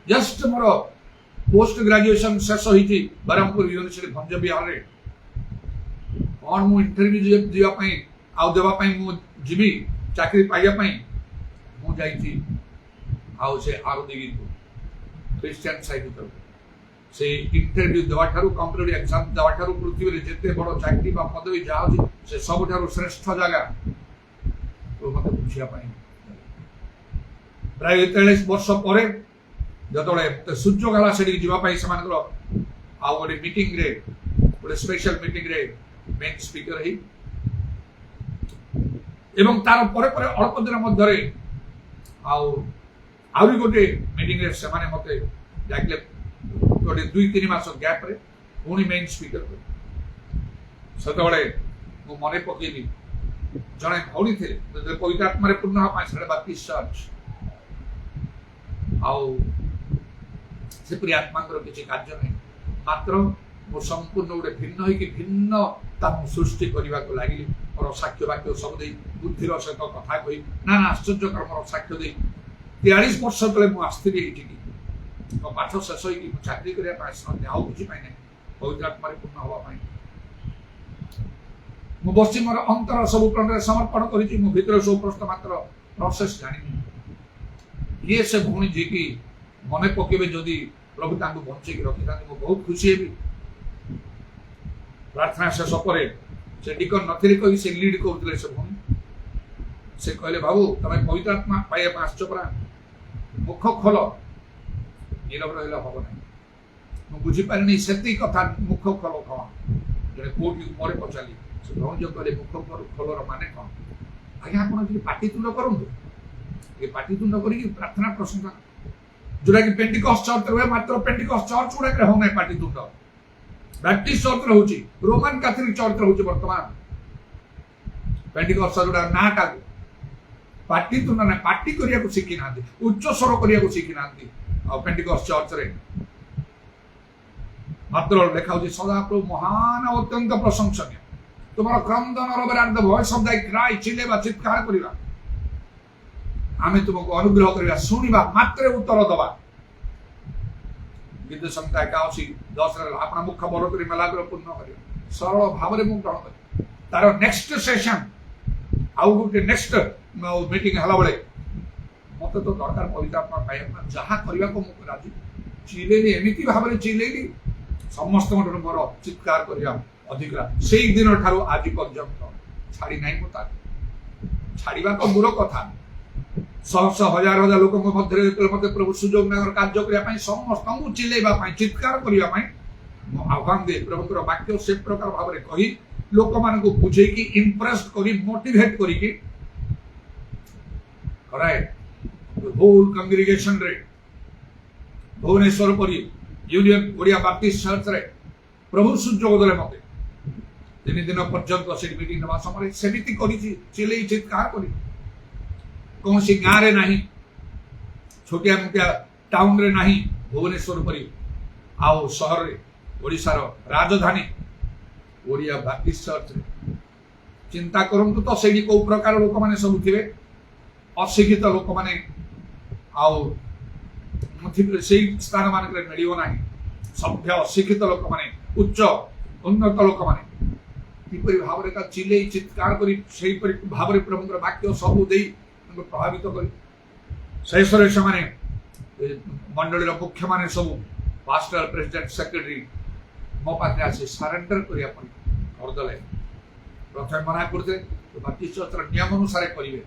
जस्ट मोर पोस्ट ग्रेजुएशन शेष होती बरहमपुर यूनिवर्सिटी भंज विहार कौन मु इंटरव्यू जावाई आउ देवाई मुझी चाकरी पाइबापी मुझे आउ से आर उदयगिरी क्रिश्चियन साइड से इंटरव्यू देवा कंप्यूटर एग्जाम देवा पृथ्वी में जिते बड़ चाकरी पदवी जहाँ से सब श्रेष्ठ जगह तो मत बुझापी प्राय 43 वर्ष पर जो सूर्य गला से जावाई से गोटे मीटिंग रे गोटे स्पेशल मीटिंग रे मेन स्पीकर ही एवं तार परे परे अल्प दिन मध्य आउरी गोटे मीटिंग रे से माने मते डाकले गोटे 2-3 मास गैप रे पुणी मेन स्पीकर से मु मन पकईली जड़े भौणी थे पवित्र आत्मा पूर्ण हाँ बाप्तिस्ट चर्च से प्रिय आत्मा किसी कार्य नहीं मात्र मो संपूर्ण गोटे भिन्न भिन्नता सृष्टि करने को लगी मोर साक्ष्य वाक्य सब बुद्धिर सहित कथा कही ना आश्चर्यकर मोर साक्ष्य दे 43 वर्ष तले मुझे मो पाठ शेष हो चाकरी करने आउ कि पवित्र आत्मा पूर्ण हाँपाई मु बसी मोर अंतर सब प्रणय समर्पण कर भीतर सब प्रश्न मात्र प्रोसेस जानी ये से भूणी जी की मन पकेबे जदि प्रभु तांको बंचेकी रखी था बहुत खुशी हेबी प्रार्थना शेष पर से डिकन नथिले कही से लीड करते से भूणी से कहले बाबू तुम पवित्र आत्मा पाइबा आसछ परा मुख खोल नीरव रहिला हम ना मु बुझी पारिनी सेती कथा मुख खोल कौन जड़े कोर्ट पर पचाली से भौण जो कहले मुख खोलर माने कौन आज्ञा आप पाटितुंड करूँ ये पाटितुंड करी प्रार्थना प्रशंसा जोटा कि पेंटिकॉस्ट चर्च रे मात्र पेंटिकॉस्ट चर्च गुडा हो ना पाटितुंड बैप्टिस्ट चर्च होची रोमन कैथोलिक चर्च होची वर्तमान पेंटिकॉस्ट जोटा नाटा पाटितुंड ना पार्टी करिया को शिखी ना उच्च स्वर करिया को शिखी ना पेंटिकॉस्ट चर्च रे मात्र लेखा होची सदा प्रभु महान अत्यंत प्रशंसनीय तुम्हारा क्रंदन रबर the voice of the cry चिल्लेबा चित्कार करिबा आमे तुमको अनुग्रह करवा शुणा मात्र उत्तर दबा गीत संहिता 81:10 अपना मुख बड़ कर मेलाग्र पूर्ण कर सरल भाव में ग्रहण कर तार नेक्स्ट सेशन आउ गोटे नेक्स्ट मीटिंग हला बेले मत तो दरकार पवित्र आत्मा पाइबा जहाँ करने को मुझे राजी चिलेली एमती भाव में चिलेली समस्त मोर चित्कार करवा अधिक से दिन ठारू आज पर्यंत ଛାଡ଼ି ନାହିଁ ମୁଁ ତାକୁ। ଛାଡ଼ିବା ତ ଦୂର କଥା, ଶହ ଶହ ହଜାର ହଜାର ଲୋକଙ୍କ ମଧ୍ୟରେ ଯେତେବେଳେ ମୋତେ ପ୍ରଭୁ ସୁଯୋଗ ନେବାର କାର୍ଯ୍ୟ କରିବା ପାଇଁ, ସମସ୍ତଙ୍କୁ ଚିଲେଇବା ପାଇଁ, ଚିତ୍କାର କରିବା ପାଇଁ ମୁଁ ଆହ୍ୱାନ ଦିଏ। ପ୍ରଭୁଙ୍କର ବାକ୍ୟ ସେ ପ୍ରକାର ଭାବରେ କହି ଲୋକମାନଙ୍କୁ ବୁଝେଇକି ଇମ୍ପ୍ରେସ କରି ମୋଟିଭେଟ କରିକି କରାଏ। ହୋଲ କଂଗ୍ରିଗେସନ ରେ ଭୁବନେଶ୍ୱର ପରି ୟୁନିୟନ ଓଡ଼ିଆ ବାପ୍ଟିଷ୍ଟ ଚର୍ଚ୍ଚରେ ପ୍ରଭୁ ସୁଯୋଗ ଦେଲେ ମୋତେ 3 ଦିନ ପର୍ଯ୍ୟନ୍ତ ସେଠି ମିଟିଂ ନେବା ସମୟରେ ସେମିତି କରିଛି, ଚିଲେଇ ଚିତ୍କାର କରି। କୌଣସି ଗାଁରେ ନାହିଁ, ଛୋଟିଆ ମୋଟିଆ ଟାଉନରେ ନାହିଁ, ଭୁବନେଶ୍ୱର ପରି ଆଉ ସହରରେ ଓଡ଼ିଶାର ରାଜଧାନୀ ଓଡ଼ିଆ ବାପ୍ଟିଷ୍ଟ ଚର୍ଚ୍ଚରେ। ଚିନ୍ତା କରନ୍ତୁ ତ ସେଇଠି କୋଉ ପ୍ରକାର ଲୋକମାନେ ସବୁ ଥିବେ। ଅଶିକ୍ଷିତ ଲୋକମାନେ ଆଉ ସେଇ ସ୍ଥାନ ମାନଙ୍କରେ ମିଳିବ ନାହିଁ। ସଭ୍ୟ ଅଶିକ୍ଷିତ ଲୋକମାନେ, ଉଚ୍ଚ ଉନ୍ନତ ଲୋକମାନେ କିପରି ଭାବରେ ତା ଚିଲେଇ ଚିତ୍କାର କରି ସେହିପରି ଭାବରେ ପ୍ରଭୁଙ୍କର ବାକ୍ୟ ସବୁ ଦେଇ ତାଙ୍କୁ ପ୍ରଭାବିତ କରି ଶେଷରେ ସେମାନେ ମଣ୍ଡଳୀର ମୁଖ୍ୟମାନେ ସବୁ ପାଷ୍ଟର, ପ୍ରେସିଡେଣ୍ଟ, ସେକ୍ରେଟାରୀ ମୋ ପାଖରେ ଆସି ସରେଣ୍ଡର କରିବା ପାଇଁ କରିଦେଲେ। ପ୍ରଥମେ ମନା କରୁଥିଲେ ବାପ୍ଟିଷ୍ଟ ଚର୍ଚ୍ଚର ନିୟମ ଅନୁସାରେ କରିବେ,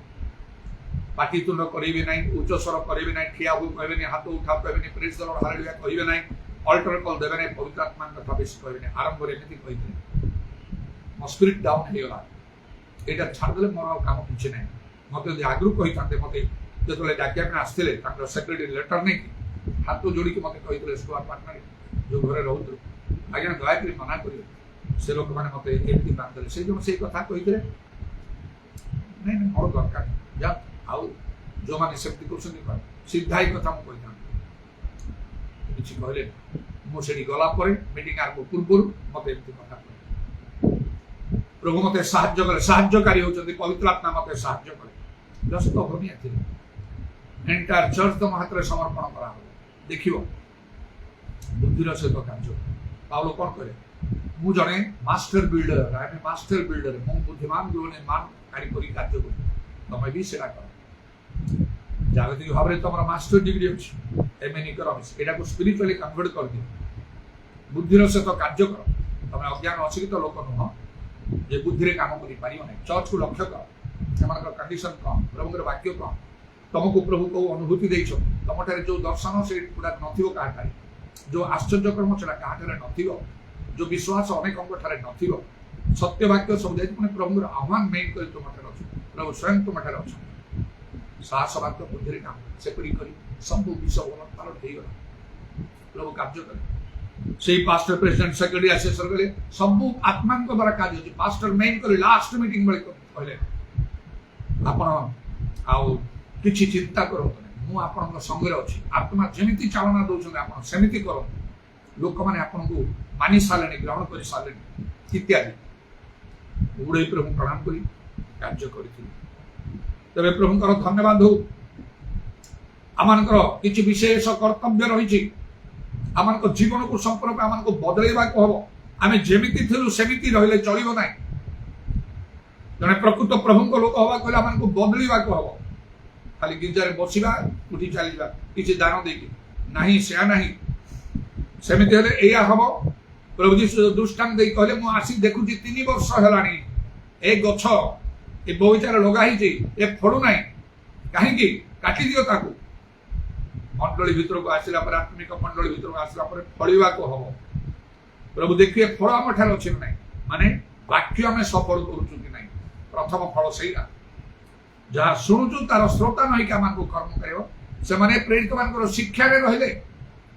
ପାଟିତୁଣ୍ଡ କରିବେ ନାହିଁ, ଉଚ୍ଚ ସ୍ୱର କରିବେ ନାହିଁ, ଠିଆ ହୋଇ କହିବେନି, ହାତ ଉଠା କହିବେନି, ପ୍ରେଜ ଦ ଲର୍ଡ ହାଲେଲୁୟା କହିବେ ନାହିଁ, ଅଲ୍ଟର କଲ୍ ଦେବେ ନାହିଁ, ପବିତ୍ର ଆତ୍ମାଙ୍କ କଥା ବେଶୀ କହିବେ ନାହିଁ। ଆରମ୍ଭରେ ଏମିତି କହିଥିଲେ। ମୋ ସ୍ପିରିଟ୍ ଡାଉନ୍ ହେଇଗଲା। ଏଇଟା ଛାଡ଼ିଦେଲେ ମୋର ଆଉ କାମ କିଛି ନାହିଁ। ମୋତେ ଯଦି ଆଗରୁ କହିଥାନ୍ତେ, ମୋତେ ଯେତେବେଳେ ଡାକିବା ପାଇଁ ଆସିଥିଲେ ତାଙ୍କର ସେକ୍ରେଟାରୀ ଲେଟର ନେଇକି ହାତ ଯୋଡ଼ିକି ମୋତେ କହିଥିଲେ ସ୍କୁଲ ପାର୍ଟନର ଯୋଉ ଘରେ ରହୁଥିଲେ, ଆଜ୍ଞା ଦୟାକରି ମନା କରିବେ, ସେ ଲୋକମାନେ ମୋତେ ଏମିତି ବାନ୍ଧିଦେଲେ। ସେଇ ଜଣ ସେଇ କଥା କହିଥିଲେ। ନାଇଁ ନାଇଁ ମୋର ଦରକାର ଯା, ଆଉ ଯୋଉମାନେ ସେମିତି କରୁଛନ୍ତି ସିଧା ଏଇ କଥା ମୁଁ କହିଥାନ୍ତି। କିଛି କହିଲେ ମୁଁ ସେଠି ଗଲା ପରେ ମିଟିଂ ଆରମ୍ଭ ପୂର୍ବରୁ ମୋତେ ଏମିତି କଥା କହିଲେ। ପ୍ରଭୁ ମୋତେ ସାହାଯ୍ୟ କଲେ, ସାହାଯ୍ୟକାରୀ ହଉଛନ୍ତି ପବିତ୍ର ଆତ୍ମା ମୋତେ ସାହାଯ୍ୟ କଲେ। ବ୍ୟସ୍ତ ଭୂମିଆ ଥିଲେ। ଏଣ୍ଟାୟାର ଚର୍ଚ୍ଚ ତମ ହାତରେ ସମର୍ପଣ କରା ହବ, ଦେଖିବ ବୁଦ୍ଧିର ସହିତ କାର୍ଯ୍ୟ। ପାଉଲ କଣ କରେ? ମୁଁ ଜଣେ ମାଷ୍ଟର ବିଲ୍ଡର, ଆମେ ମାଷ୍ଟର ବିଲ୍ଡର, ମୁଁ ବୁଦ୍ଧିମାନ ନିର୍ମାଣକାରୀ କରି କାର୍ଯ୍ୟ କରୁ। ତମେ ବି ସେଟା କର। ଜାଗତିକ ଭାବରେ ତମର ମାଷ୍ଟର ଡିଗ୍ରୀ ଅଛି, ଏମଏନ୍ ଇକୋନୋମିକ୍ସ, ଏଟାକୁ ସ୍ପିରିଚୁଆଲି କନଭର୍ଟ କରିଦିଅ। ବୁଦ୍ଧିର ସହିତ କାର୍ଯ୍ୟ କର। ତମେ ଅଜ୍ଞାନ ଅଶିକ୍ଷିତ ଲୋକ ନୁହଁ ଯେ ବୁଦ୍ଧିରେ କାମ କରିପାରିବ ନାହିଁ। ଚର୍ଚ୍ଚକୁ ଲକ୍ଷ୍ୟ କର, ସେମାନଙ୍କର କଣ୍ଡିସନ କଣ, ପ୍ରଭୁଙ୍କର ବାକ୍ୟ କଣ, ତମକୁ ପ୍ରଭୁ କୋଉ ଅନୁଭୂତି ଦେଇଛନ୍ତି, ତମଠାରେ ଯୋଉ ଦର୍ଶନ ସେଗୁଡା ନଥିବ କାହାଠାରେ, ଯୋଉ ଆଶ୍ଚର୍ଯ୍ୟକର୍ମ ସେଟା କାହାଠାରେ ନଥିବ, ଯୋଉ ବିଶ୍ୱାସ ଅନେକଙ୍କ ଠାରେ ନଥିବ, ସତ୍ୟ ବାକ୍ୟ ସବୁ ଦେଇଛି, ମାନେ ପ୍ରଭୁଙ୍କର ଆହ୍ୱାନ ମେନ୍ କରି ତୁମଠାରେ ଅଛି, ପ୍ରଭୁ ସ୍ୱୟଂ ତୁମଠାରେ ଅଛନ୍ତି। ସାହସ ବାକ୍ୟ ବୁଦ୍ଧିରେ କାମ ସେପରି କରି ସବୁ ବିଷୟ ପାଲଟ ହେଇଗଲା। ପ୍ରଭୁ କାର୍ଯ୍ୟ କଲେ। ସେଇ ପାଷ୍ଟର, ପ୍ରେସିଡେଣ୍ଟ, ସେକ୍ରେଟାରୀ ଆସି କଲେ ସବୁ ଆତ୍ମାଙ୍କ ଦ୍ୱାରା କାର୍ଯ୍ୟ ଅଛି। ପାଷ୍ଟର ମେନ୍ କରି ଲାଷ୍ଟ ମିଟିଂ ବେଳେ କହିଲେ ଆପଣ ଆଉ କିଛି ଚିନ୍ତା କରନ୍ତୁ ନାହିଁ, ମୁଁ ଆପଣଙ୍କ ସଙ୍ଗରେ ଅଛି। ଆତ୍ମା ଯେମିତି ଚାଳନା ଦଉଛନ୍ତି ଆପଣ ସେମିତି କରନ୍ତୁ। ଲୋକମାନେ ଆପଣଙ୍କୁ ମାନି ସାରିଲେଣି, ଗ୍ରହଣ କରି ସାରିଲେଣି ଇତ୍ୟାଦି। ଉଡ଼େଇ ପ୍ରଭୁ ପ୍ରଣାମ କରି କାର୍ଯ୍ୟ କରିଥିଲେ। ତେବେ ପ୍ରଭୁଙ୍କର ଧନ୍ୟବାଦ ହଉ। ଆମମାନଙ୍କର କିଛି ବିଶେଷ କର୍ତ୍ତବ୍ୟ ରହିଛି। ଆମମାନଙ୍କ ଜୀବନକୁ ସମ୍ପୂର୍ଣ୍ଣ ଆମମାନଙ୍କୁ ବଦଳେଇବାକୁ ହବ। ଆମେ ଯେମିତି ଥିଲୁ ସେମିତି ରହିଲେ ଚଳିବ ନାହିଁ। ଜଣେ ପ୍ରକୃତ ପ୍ରଭୁଙ୍କ ଲୋକ ହବାକୁ ହେଲେ ଆମମାନଙ୍କୁ ବଦଳିବାକୁ ହବ। ଖାଲି ଗିର୍ଜାରେ ବସିବା, ଉଠି ଚାଲିଯିବା କିଛି ଦାନ ଦେଇକି ନାହିଁ, ସେୟା ନାହିଁ। ସେମିତି ହେଲେ ଏଇଆ ହବ। ପ୍ରଭୁ ଯୀଶୁ ଦୃଷ୍ଟାନ୍ତ ଦେଇ କହିଲେ, ମୁଁ ଆସି ଦେଖୁଛି 3 ବର୍ଷ ହେଲାଣି ଏ ଗଛ ଏ ବଗିଚାରେ ଲଗା ହେଇଛି, ଏ ଫଳୁ ନାହିଁ, କାହିଁକି? କାଟିଦିଅ ତାକୁ। ମଣ୍ଡଳୀ ଭିତରକୁ ଆସିଲା ପରେ, ଆତ୍ମିକ ମଣ୍ଡଳୀ ଭିତରକୁ ଆସିଲା ପରେ ଫଳିବାକୁ ହବ। ପ୍ରଭୁ ଦେଖିବେ ଫଳ ଆମ ଠାରେ ଅଛି ନା ନାହିଁ, ମାନେ ବାକ୍ୟ ଆମେ ସଫଳ କରୁଛୁ କି ନାହିଁ। ପ୍ରଥମ ଫଳ ସେଇଟା। ଯାହା ଶୁଣୁଛୁ ତାର ଶ୍ରୋତା ନହେଇକି ଆମକୁ କର୍ମ କରିବ। ସେମାନେ ପ୍ରେରିତ ମାନଙ୍କର ଶିକ୍ଷାରେ ରହିଲେ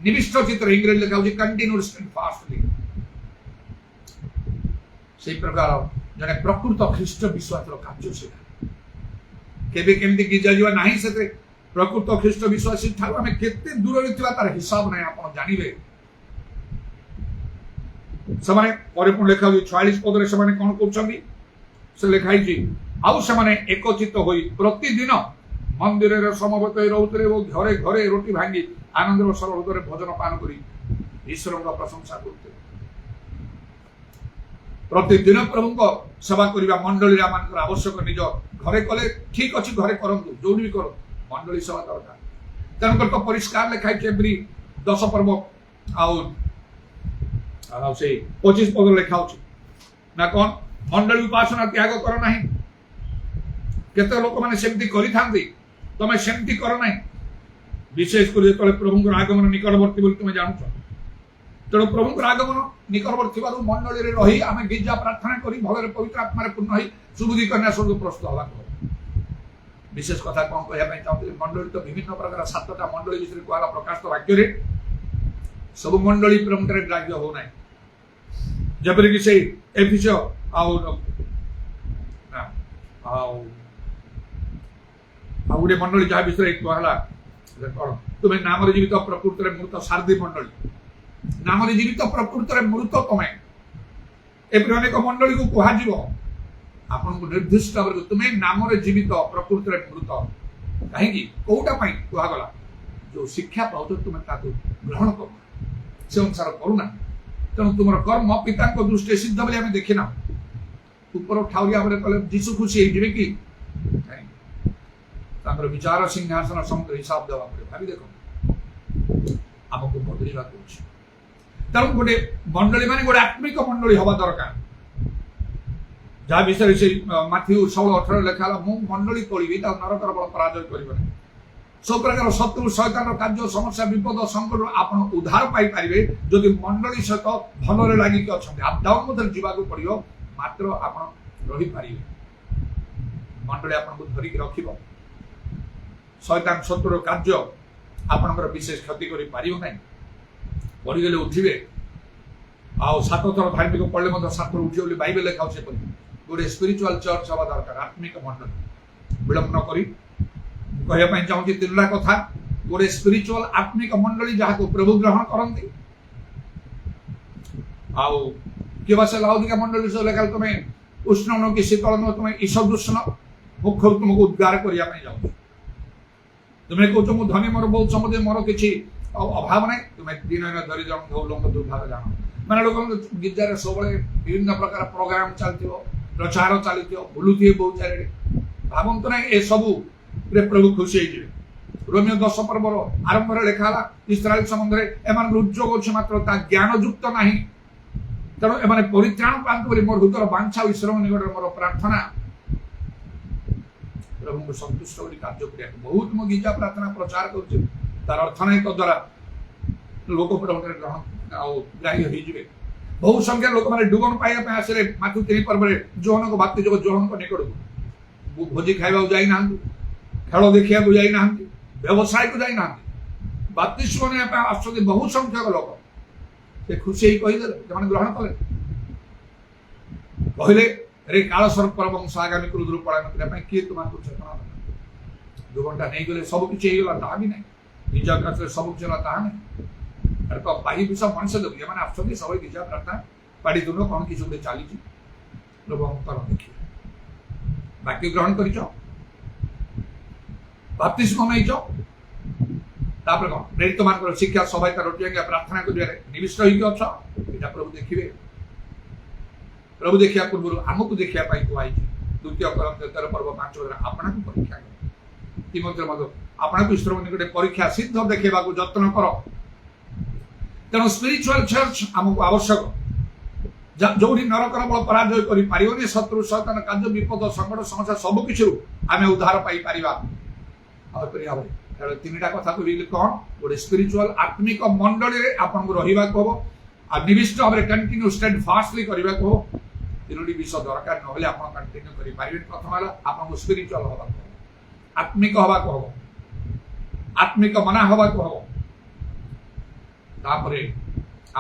ନିବିଷ୍ଟ ଚିତ୍ରରେ, ଇଂରେଜୀ ଲେଖା ହଉଛି କଣ୍ଟିନ୍ୟୁଅସ୍ ଆଣ୍ଡ ଫାଷ୍ଟଲି। ସେଇ ପ୍ରକାର ଜଣେ ପ୍ରକୃତ ଖ୍ରୀଷ୍ଟ ବିଶ୍ୱାସର କାର୍ଯ୍ୟ ସେଇଟା। କେବେ କେମିତି ଗିର୍ଜା ଯିବା ନାହିଁ, ସେଥିରେ ପ୍ରକୃତ ଖ୍ରୀଷ୍ଟ ବିଶ୍ୱାସୀ ଠାରୁ ଆମେ କେତେ ଦୂରରେ ଥିବା ତାର ହିସାବ ନାହିଁ, ଆପଣ ଜାଣିବେ। ସେମାନେ ପରେ ପୁଣି ଲେଖା ହଉଛି 46 ପଦରେ ସେମାନେ କଣ କରୁଛନ୍ତି? ସେ ଲେଖା ହେଇଛି, ଆଉ ସେମାନେ ଏକଚିତ ହୋଇ ପ୍ରତିଦିନ ମନ୍ଦିରରେ ସମବେତ ହୋଇ ରହୁଥିଲେ ଏବଂ ଘରେ ଘରେ ରୁଟି ଭାଙ୍ଗି ଆନନ୍ଦର ସରଳ ହୃଦୟରେ ଭୋଜନ ପାନ କରି ଈଶ୍ୱରଙ୍କ ପ୍ରଶଂସା କରୁଥିଲେ। ପ୍ରତିଦିନ ପ୍ରଭୁଙ୍କ ସେବା କରିବା ମଣ୍ଡଳୀରେ ଆମମାନଙ୍କର ଆବଶ୍ୟକ। ନିଜ ଘରେ କଲେ ଠିକ ଅଛି, ଘରେ କରନ୍ତୁ, ଯୋଉଠି ବି କରନ୍ତୁ, ମଣ୍ଡଳୀ ସେବା ଦରକାର। ତେଣୁକରି ତ ପରିଷ୍କାର ଲେଖା ହେଇଛି ଏଭ୍ରି 10 ପର୍ବ ଆଉ ସେଇ 25 ପଦ ଲେଖା ହଉଛି ନା କଣ? मंडली उपासना त्याग कर ना केते लोक मैंने सेमती करि थांती तमे सेमती कर ना विशेषकर जो प्रभु आगमन निकटवर्ती बोली तुम जानूच तेणु प्रभु आगमन निकटवर्ती मंडली में रही आम गिरजा प्रार्थना करी भल पवित्र आत्मा पूर्ण हो सुबुद्धि कन्या स्वर्ग प्रस्तुत हवा विशेष कथा कौन कहना चाहते मंडली तो विभिन्न प्रकार 7टा मंडली विषय कहला प्रकाशित वाक्य सब मंडली प्रभु ग्राह्य हो ना जबरकी से एफिस गोटे मंडली जहाँ विषय कहला कौन तुम्हें नाम जीवित प्रकृत में मृत सारदी मंडली नाम जीवित प्रकृत में मृत तुम्हें एपरी अनेक मंडली को कह आपन को निर्दिष्ट भाव तुम्हें नाम जीवित प्रकृत में मृत कहीं कौटा कहगला जो शिक्षा पाओ तुम्हें ग्रहण कर से अनुसार करूना तेणु तुम कर्म पिता दृष्टि सिद्ध बोली आम देखना ऊपर ठाउरिया कले जीशु खुशी हो कि विचार सिंहासन समुद्र हिसाब देवा पड़े भावी देख आमको बदलवा तेणु गोटे मंडली मान गोटे आत्मिक मंडली हवा दरकार जहाँ विषय से माथ्यू 16-18 लिखा मु मंडली तोड़ी नरकर बल पराजय कर सब प्रकार शत्रु शैतान कार्य समस्या विपद संकट आप उद्धार पाइपर जदि मंडली सहित भल लगिक अच्छा आप डाउन जावाक पड़ो मात्र आप रहीपर मंडली आपको धरिक रख शैतान शत्रु कार्य आपंकर विशेष क्षति कर पड़गले उठे आ 7 थर धार्मिक पढ़ले 7 थर उठे बाइबल लिखा से गोटे स्पिरिचुअल चर्च हवा दरकार आत्मिक मंडली विलंब न करी कहवाई चाहूँगी 3टा कथा गोटे स्पिरिचुअल आत्मिक मंडली जहाँ को प्रभु ग्रहण करती से लाउदिका मंडली से लेखा तुम्हें उष्ण न कि शीतल न तुम्हें ईशदूषण मुख तुमको उद्गार करने जाऊँ तुम्हें कौच मु धनी मोर बहुत समय मोर किसी अभाव ना तुम्हें दिन दरिद्र लोक दुर्भाग्य जान मैंने लोक गिरजार सब विभिन्न प्रकार प्रोग्राम चलती प्रचार चलती बुलुए बहुत चारे भावत ना ये सबू प्रभु खुशी हो रोमियो 10 पर्वर आरंभ लिखा इस्राएल संबंध में एम उद्योग अच्छे मात्र ज्ञान युक्त ना तेणु एम परित्राण पाते मोर हृदय बांछा ईश्वर निकट मोर प्रार्थना प्रभु को संतुष्ट कर कार्य कर बहुत मो गिरजा प्रार्थना प्रचार कर तार अर्थनैतिक द्वारा लोक ग्रहण ग्राह्य हो बहुत संख्या लोक मैंने डुबन पाइबा आसले माथु 3 पर्व जोहन को भक्ति जो जोहन को निकट भोजी खाइबा जाइना खेल देखा जाइना व्यवसाय को जाइना बाप्तिस्म ने आसुच्च बहुत संख्यक लोक से खुशी कहीदे ग्रहण कले कहले रे काल सर्पर वंश आगामी क्रोध पलायन करने किए तुमको चेतना दो घंटा नहीं गले सब किसी ता भी नहीं गिरजा प्रार्थना सब चला ता नहीं तो बाह्य विषय मनुष्य लोग ये मैंने आसुच्च सब गिरजा प्रार्थना पाड़ी तुम कौन किसी गोटे चली प्रभु कर देखिए बाकी ग्रहण कर बाप्तिस्म नहीं कौन प्रेरित मान शिक्षा सभा रोटी प्रार्थना कर निविष्ट होता प्रभु देखिए प्रभु देखा पूर्व आमको देखा कहई 2 Corinthians 13 पर्व 5 आपना को परीक्षा कर आपना को ईश्वर निकटे परीक्षा सिद्ध देखा जत्न कर तेणु स्पिरिचुअल चर्च आमको आवश्यक जो नरकर बल पराजय कर शत्रु शैतान कार्य विपद संकट समस्या सबकि आम उद्धार पाई 3टा कथा कहली कौन गोटे स्पिरिचुअल आत्मिक मंडली आपको रहा हम निविष्ट भाव में कंटिन्यू स्टेड फास्टली करने को 3टी विषय दरकार ना आप कंटिन्यू करें प्रथम है आपको स्पिरिचुअल हवा आत्मिक हवा हम आत्मिक मना हवा हम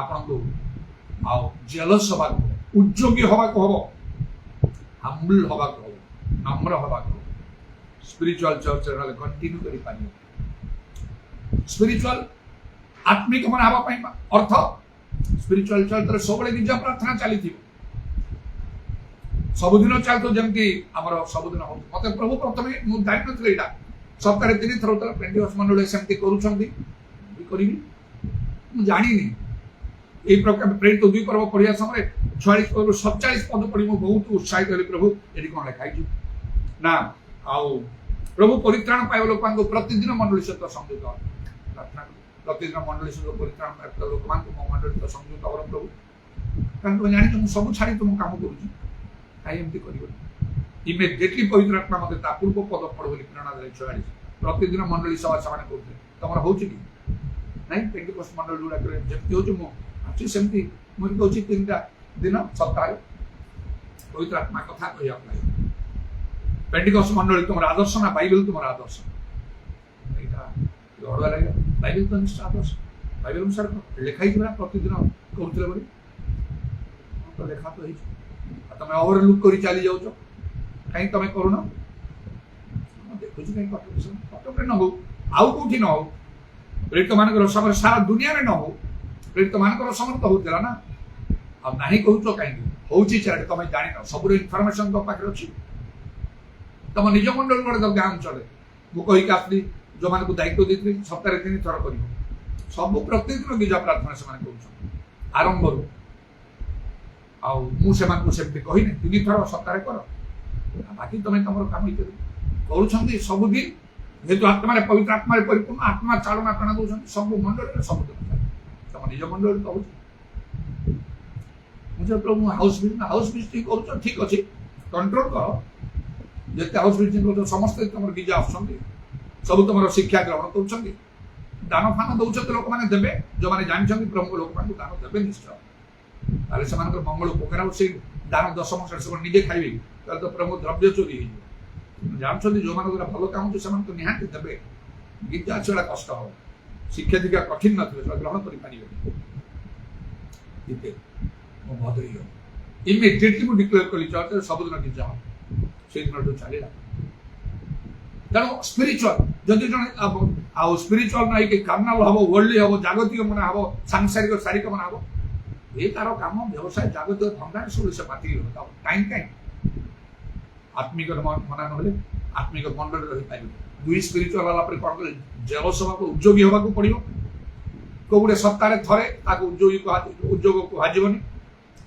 आपन को जेलस हवा उद्योगी हवा हम हम्बल हवा नम्र हवा स्पिरिचुअल चर्च कंटिन्यू कर स्पिरिचुअल आत्मिक मन हवा अर्थ स्पिरिचुअल चर्च सब गिरजा प्रार्थना चली सबुदिन चलत जमी आमर सबुदिन हो मत प्रभु प्रथम मुझे जानी नी यहाँ सप्ताह 3 थर होता पेंटिकस्ट मंडली सेमती करी जानी ये प्रकार प्रेरित 2 पर्व पढ़िया समय 46 पद 47 पद पढ़ी मुझे बहुत उत्साहित हली प्रभु ये कौन लिखाई ना आउ प्रभु परित्राण पाइबा लोक प्रतिदिन मंडली सहित संयुक्त प्रार्थना प्रतिदिन मंडली सहित परित्राण पाइबा लोक मो मंडली सहित संयुक्त प्रभु कारण तुम जानी तुम सब छाड़ी तुम कम कर कहीं एमती कर इमिडिएटली पवित्र आत्मा मते ता पूर्व पद पढ़ बोली प्रेरणा देले 44 प्रतिदिन मंडली सभा समान करते तमर होची कि नहीं 21 मंडल गुडा करे जेमती होची मो अच्छी सेमती मुझे कहूँ तीन दिन सप्ताह पवित्र आत्मा कथा कही अपना पेंटिकस्ट मंडली तुम आदर्श ना बाइबल तुम आदर्श हड़ुआ लगे बाइबल तो निश्चय आदर्श बाइबल अनुसार लिखाई प्रतिदिन करुले बोली तो लेखा तो तुम ओवरलुक कर चली जाऊच कहीं तुम करूना देखुच कहीं कटक न हो आउ कौटी न हो प्रेरित मान समय सारा दुनिया में न हो प्रेरित मान समर्थ होता ना आ ना कहूच कहीं हूँ चारे तुम जान सब इनफर्मेशन तो पाखे अच्छी तुम निज मंडल गोटे गाँव चले मुझे कहीकि आसली जो मान को दायित्व देती सप्ताह 3 थर कर सब प्रतिदिन गिजा प्रार्थना से आरंभ आमती कही 3 थर सप्ताह कर बाकी तुम तुम कम कर सबुदिन जेहतु आत्मा पवित्र आत्मा परिपूर्ण आत्मा चालना प्राण दौरान सब मंडल सबुदिन तुम निज मंडल कहूँ मुझे प्रभु हाउस विजिटिंग कर ठीक अच्छे कंट्रोल कर जिते हाउस विजिटिंग कर समस्त तुम गिजा आसुँच सब तुम शिक्षा ग्रहण कर दान फान दौरान लोक मैंने देवे जो मैंने जानते प्रमुख लोक मैं दान देवे निश्चय से मंगल उपकार से दान दशम से निजे खाइबे तो प्रमुख द्रव्य चोरी हो जानते जो मान भल काम से तो निहाती देवे गिजा से कष्ट हम शिक्षा दीक्षा कठिन ना ग्रहण कर इमिडिएटली मुझे डिक्लेयर कली चर्च सबुदिन गिजा हम से दिन चलला तेणु स्पिरिचुअल जदि जन स्पिरिचुअल ना कि कार्नाल हम वर्ल्डली हम जागतिक मना हम सांसारिक शारीरिक मना हम ये तार काम व्यवसाय जागतिक धंदा सब से बात टाइम कहीं आत्मिक मना ना आत्मिक मंडल रही पार दुई स्पिरिचुअल वाला कौन जेलस हवा उद्योगी हवा पड़ो कौ गोटे सप्ताह थे उद्योग कहनी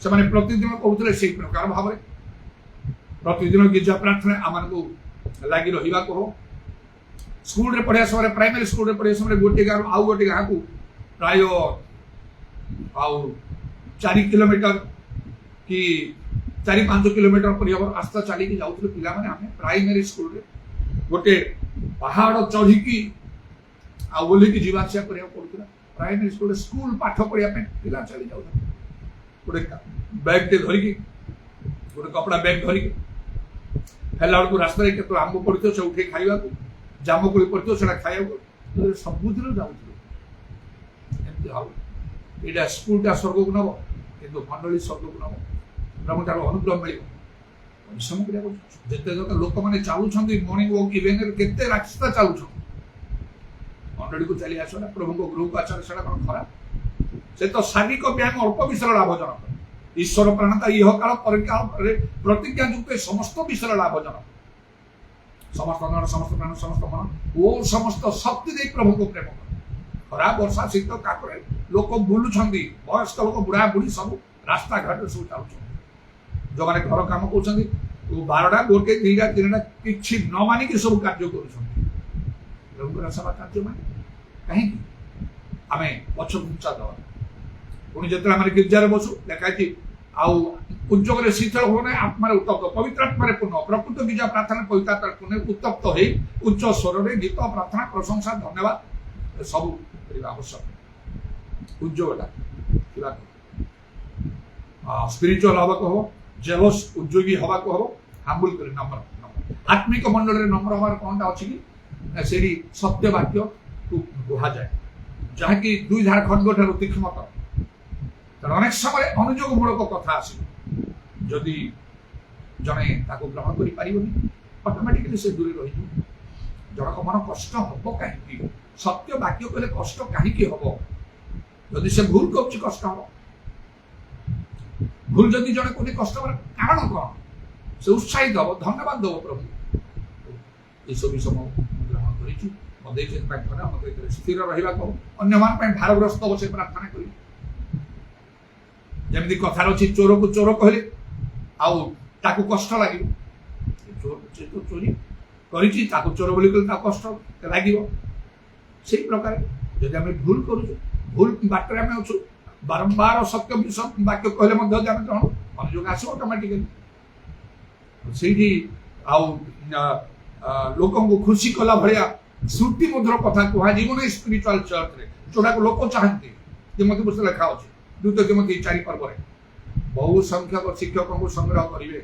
से प्रतिदिन कहते से प्रकार भाव प्रतिदिन गिरजा प्रार्थना आम को लगी रहा हो स्कूल पढ़ा समय प्राइमरी स्कूल पढ़ा समय गोटे गाँव आउ गोटे गाँव को प्राय 4 किलोमीटर कि 4-5 किलोमीटर पर रास्ता चलिकी जाऊँ पे प्राइमरी स्कूल गोटे पहाड़ चढ़ी बोलिकी जीवासा करा पड़ता प्राइमरी स्कूल स्कूल पाठ पढ़ाई पिला चली जाऊ गोटे बैग टे धरिकी गोटे कपड़ा बैग धरिकी फेला बेलू रास्ता केत आंब पड़ो से उठे खावा जामुकोड़ी पड़ो से खाया सबुदिन जाऊँ यहाँ स्कूलटा स्वर्ग को नब कि मंडली स्वर्ग को नब प्रभु तार अनुग्रह मिल परिश्रम करते लोक मैंने चलुं मर्णिंग वॉक इवेंट केते रास्ता चलुं मंडली को चली आस प्रभु गृह को आस कौन खराब से तो शारीरिक व्यायाम अल्प विषय लाभजनक ईश्वर प्राणता इह काल प्रतिज्ञा युक्त समस्त विषय लाभजनक समस्त समस्त प्राण समस्त मन ओ समस्त शक्ति दे प्रभु को प्रेम कर खरा वर्षा शीत काकरे लोक बुलुं वयस्क लोक बुढ़ा बुढ़ी सब रास्ता घाट सब चलुं जो मैंने घर कम कर 12टा गोटे 2टा 3टा कि न मानिक सब कार्य कर सेवा कार्य माने कहीं आम पक्ष घुंचा दवा पुणी जो आम गिरजार बसु लिखाई उद्योग शीतल हो ना आत्मा उत्तप्त पवित्र आत्मा पूर्ण प्रकृत गिजा प्रार्थना पवित्र आत्मा पूर्ण उत्तप्त हो उच्च स्वर में गीत प्रार्थना प्रशंसा धन्यवाद सब आवश्यक उद्योगटा स्पिरिचुअल हवा को हो जेलस उद्योगी हवा को हो हाम्बुल कर नम्र आत्मिक मंडल में नम्र हमार कौन अच्छी कि से सत्यवाक्य कह जाए जहाँकि 2 धार खंड ठार तीक्ष्णता अनेक समय अनुयोगमूलक कथा आस जदि जड़े ग्रहण कर ऑटोमेटिकली से दूरी रही जनक मन कष्ट हम कहीं सत्य वाक्य कहले कष्ट कहीं हम जदि से भूल कर कष्ट हम भूल जदि जड़े कोई कष्ट कारण कौन से उत्साहित हम धन्यवाद दब प्रभु ये सब विषय ग्रहण कर स्थिर रहा अन्य भारग्रस्त हो से प्रार्थना करी जमी कथार अच्छी चोर को चोर कहले आकु कष्ट लगे तो चोरी कर चोर बोली कष्ट लगे से प्रकार जब आम भूल करूँ भूल बाटर आम अच्छु बारंबार सत्य वाक्य कहले ग्रहण अनुयोग आस ऑटोमेटिकली ସେଇଠି ଆଉ ଲୋକଙ୍କୁ ଖୁସି କଲା ଭଳିଆ ଶ୍ରୁତି ମଧୁର କଥା କୁହାଯିବ ନାହିଁ ସ୍ପିରିଚୁଆଲ ଚର୍ଚ୍ଚରେ, ଯୋଉଟାକୁ ଲୋକ ଚାହାନ୍ତି। ତିମୋଥୀ ପୁସ୍ତକ ଲେଖା ଅଛି 2 ତିମୋଥୀ 4 ବହୁ ସଂଖ୍ୟକ ଶିକ୍ଷକଙ୍କୁ ସଂଗ୍ରହ କରିବେ,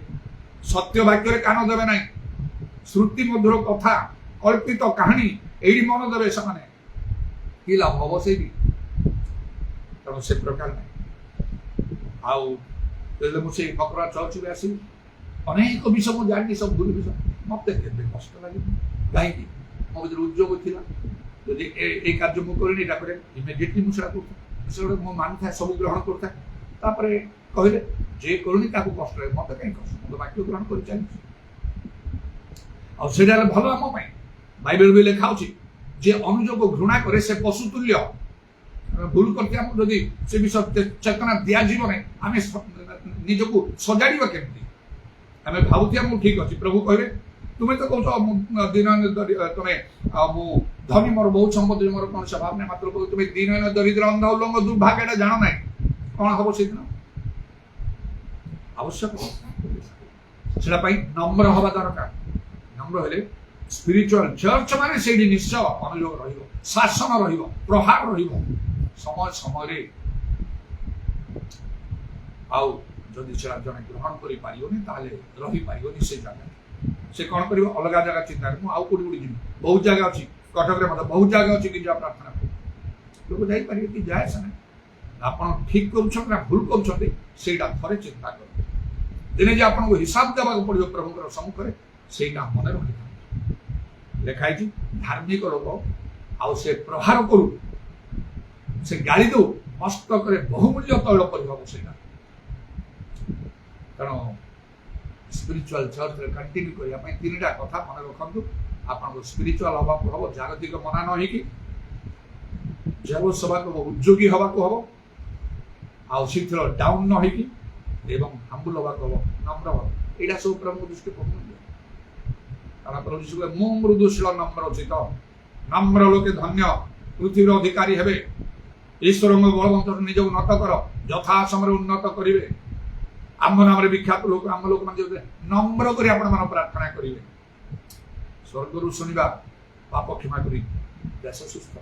ସତ୍ୟ ବାକ୍ୟରେ କାନ ଦେବେ ନାହିଁ, ଶ୍ରୁତି ମଧୁର କଥା କଳ୍ପିତ କାହାଣୀ ଏଇଠି ମନ ଦେବେ ସେମାନେ, କି ଲାଭ ହବ ସେଇଠି? ତେଣୁ ସେ ପ୍ରକାର ନାହିଁ। ଆଉ ଯେତେବେଳେ ମୁଁ ସେଇ ମକରା ଚର୍ଚ୍ଚରେ ଆସିବି, ଅନେକ ବିଷୟ ମୁଁ ଜାଣିନି, ସବୁ ଭୁଲ ବିଷୟ, ମତେ କେବେ କଷ୍ଟ ଲାଗିବ। କାହିଁକି? ମୋ ଭିତରେ ଉଦ୍ୟୋଗ ଥିଲା, ଯଦି ଏଇ କାର୍ଯ୍ୟ ମୁଁ କରିନି ଏଇଟା କରେ, ଇମିଡିଏଟଲି ମୁଁ ସେଟା କରୁଥାଏ, ସେଟା ମୁଁ ମାନୁଥାଏ, ସବୁ ଗ୍ରହଣ କରୁଥାଏ। ତାପରେ କହିଲେ ଯେ କରୁନି ତାକୁ କଷ୍ଟ ଲାଗେ, ମତେ କାହିଁ କଷ୍ଟ, ମୁଁ ତ ବାକ୍ୟ ଗ୍ରହଣ କରି ଚାଲିଛି। ଆଉ ସେଇଟା ହେଲେ ଭଲ ଆମ ପାଇଁ। ବାଇବେଲ ବି ଲେଖା ଅଛି ଯେ ଅନୁଯୋଗ ଘୃଣା କରେ ସେ ପଶୁ ତୁଲ୍ୟ। ଭୁଲ କରିଛି ଆମକୁ ଯଦି ସେ ବିଷୟ ଚେତନା ଦିଆଯିବ ନାହିଁ, ଆମେ ନିଜକୁ ସଜାଡ଼ିବା କେମିତି? ଆମେ ଭାବୁଥିବା ମୁଁ ଠିକ ଅଛି, ପ୍ରଭୁ କହିବେ ତୁମେ ତ କହୁଛ ତୁମେ ମୁଁ ଧନୀ, ମୋର ବହୁତ ସମ୍ପତ୍ତି, ମୋର କୌଣସି ଅଭାବ ନାହିଁ, ମାତ୍ର ତୁମେ ଦିନ ଦରିଦ୍ର, ଅନ୍ଧ, ଉଲଙ୍ଗ, ଦୁର୍ଭାଗ୍ୟ, ଏଟା ଜାଣ ନାହିଁ, କଣ ହବ ସେଦିନ? ଆବଶ୍ୟକ ସେଟା ପାଇଁ ନମ୍ର ହବା ଦରକାର। ନମ୍ର ହେଲେ ସ୍ପିରିଚୁଆଲ ଚର୍ଚ୍ଚ ମାନେ ସେଇଠି ନିଶ୍ଚୟ ଅନୁଯୋଗ ରହିବ, ଶାସନ ରହିବ, ପ୍ରହାର ରହିବ ସମୟ ସମୟରେ। ଆଉ ଯଦି ସେଟା ଜଣେ ଗ୍ରହଣ କରିପାରିବନି ତାହେଲେ ରହିପାରିବନି ସେ ଜାଗାରେ। ସେ କଣ କରିବ? ଅଲଗା ଜାଗା ଚିନ୍ତା, ମୁଁ ଆଉ କୋଉଠି କୋଉଠି ଯିବି, ବହୁତ ଜାଗା ଅଛି, କଟକରେ ମଧ୍ୟ ବହୁତ ଜାଗା ଅଛି କି ଯାହା ପ୍ରାର୍ଥନା କରୁ, ଲୋକ ଯାଇପାରିବେ କି? ଯାଏ ସେମାନେ। ଆପଣ ଠିକ କରୁଛନ୍ତି ନା ଭୁଲ କରୁଛନ୍ତି ସେଇଟା ଥରେ ଚିନ୍ତା କରନ୍ତୁ। ଦିନେ ଯେ ଆପଣଙ୍କୁ ହିସାବ ଦେବାକୁ ପଡିବ ପ୍ରଭୁଙ୍କର ସମ୍ମୁଖରେ, ସେଇଟା ମନେ ରଖିଥାନ୍ତୁ। ଲେଖା ହେଇଛି ଧାର୍ମିକ ଲୋକ ଆଉ ସେ ପ୍ରହାର କରୁ, ସେ ଗାଳି ଦଉ, ମସ୍ତକରେ ବହୁମୂଲ୍ୟ ତୈଳ ପରିହବ ସେଇଟା। ତେଣୁ ସ୍ପିରିଚୁଆଲ ଚର୍ଚ୍ଚରେ କଣ୍ଟିନ୍ୟୁ କରିବା ପାଇଁ 3ଟା କଥା ମନେ ରଖନ୍ତୁ। ଆପଣଙ୍କୁ ସ୍ପିରିଚୁଆଲ ହବାକୁ ହବ, ଜାଗତିକ ମନା ନ ହେଇକି ଜେରୁସଲେମ ଉଦ୍ଯୋଗୀ ହବାକୁ ହବ, ଆଉ ଶୀଘ୍ର ଡାଉନ୍ ନ ହେଇକି, ଏବଂ ହାମ୍ବୁଲ ହବାକୁ ହବ, ନମ୍ର ହବ। ଏଇଟା ସବୁ ପ୍ରଭୁଙ୍କ ଦୃଷ୍ଟି ପଡୁନି। କାରଣ ପ୍ରଭୁ ଯୀଶୁ କହିଲେ ମୁଁ ମୃଦୁଶୀଳ ନମ୍ର ଚିତ, ନମ୍ର ଲୋକେ ଧନ୍ୟ, ପୃଥିବୀର ଅଧିକାରୀ ହେବେ। ଈଶ୍ୱରଙ୍କ ବଳବନ୍ତ ନିଜକୁ ନତ କର, ଯଥା ସମୟରେ ଉନ୍ନତ କରିବେ। ଆମ ନାମରେ ବିଖ୍ୟାତ ଲୋକ, ଆମ ଲୋକମାନେ ଯଦି ନମ୍ର କରି ଆପଣ ମାନ ପ୍ରାର୍ଥନା କରିବେ, ସ୍ୱର୍ଗରୁ ଶୁଣିବା, ପାପ କ୍ଷମା କରି ଦେଶ ସୁସ୍ଥ।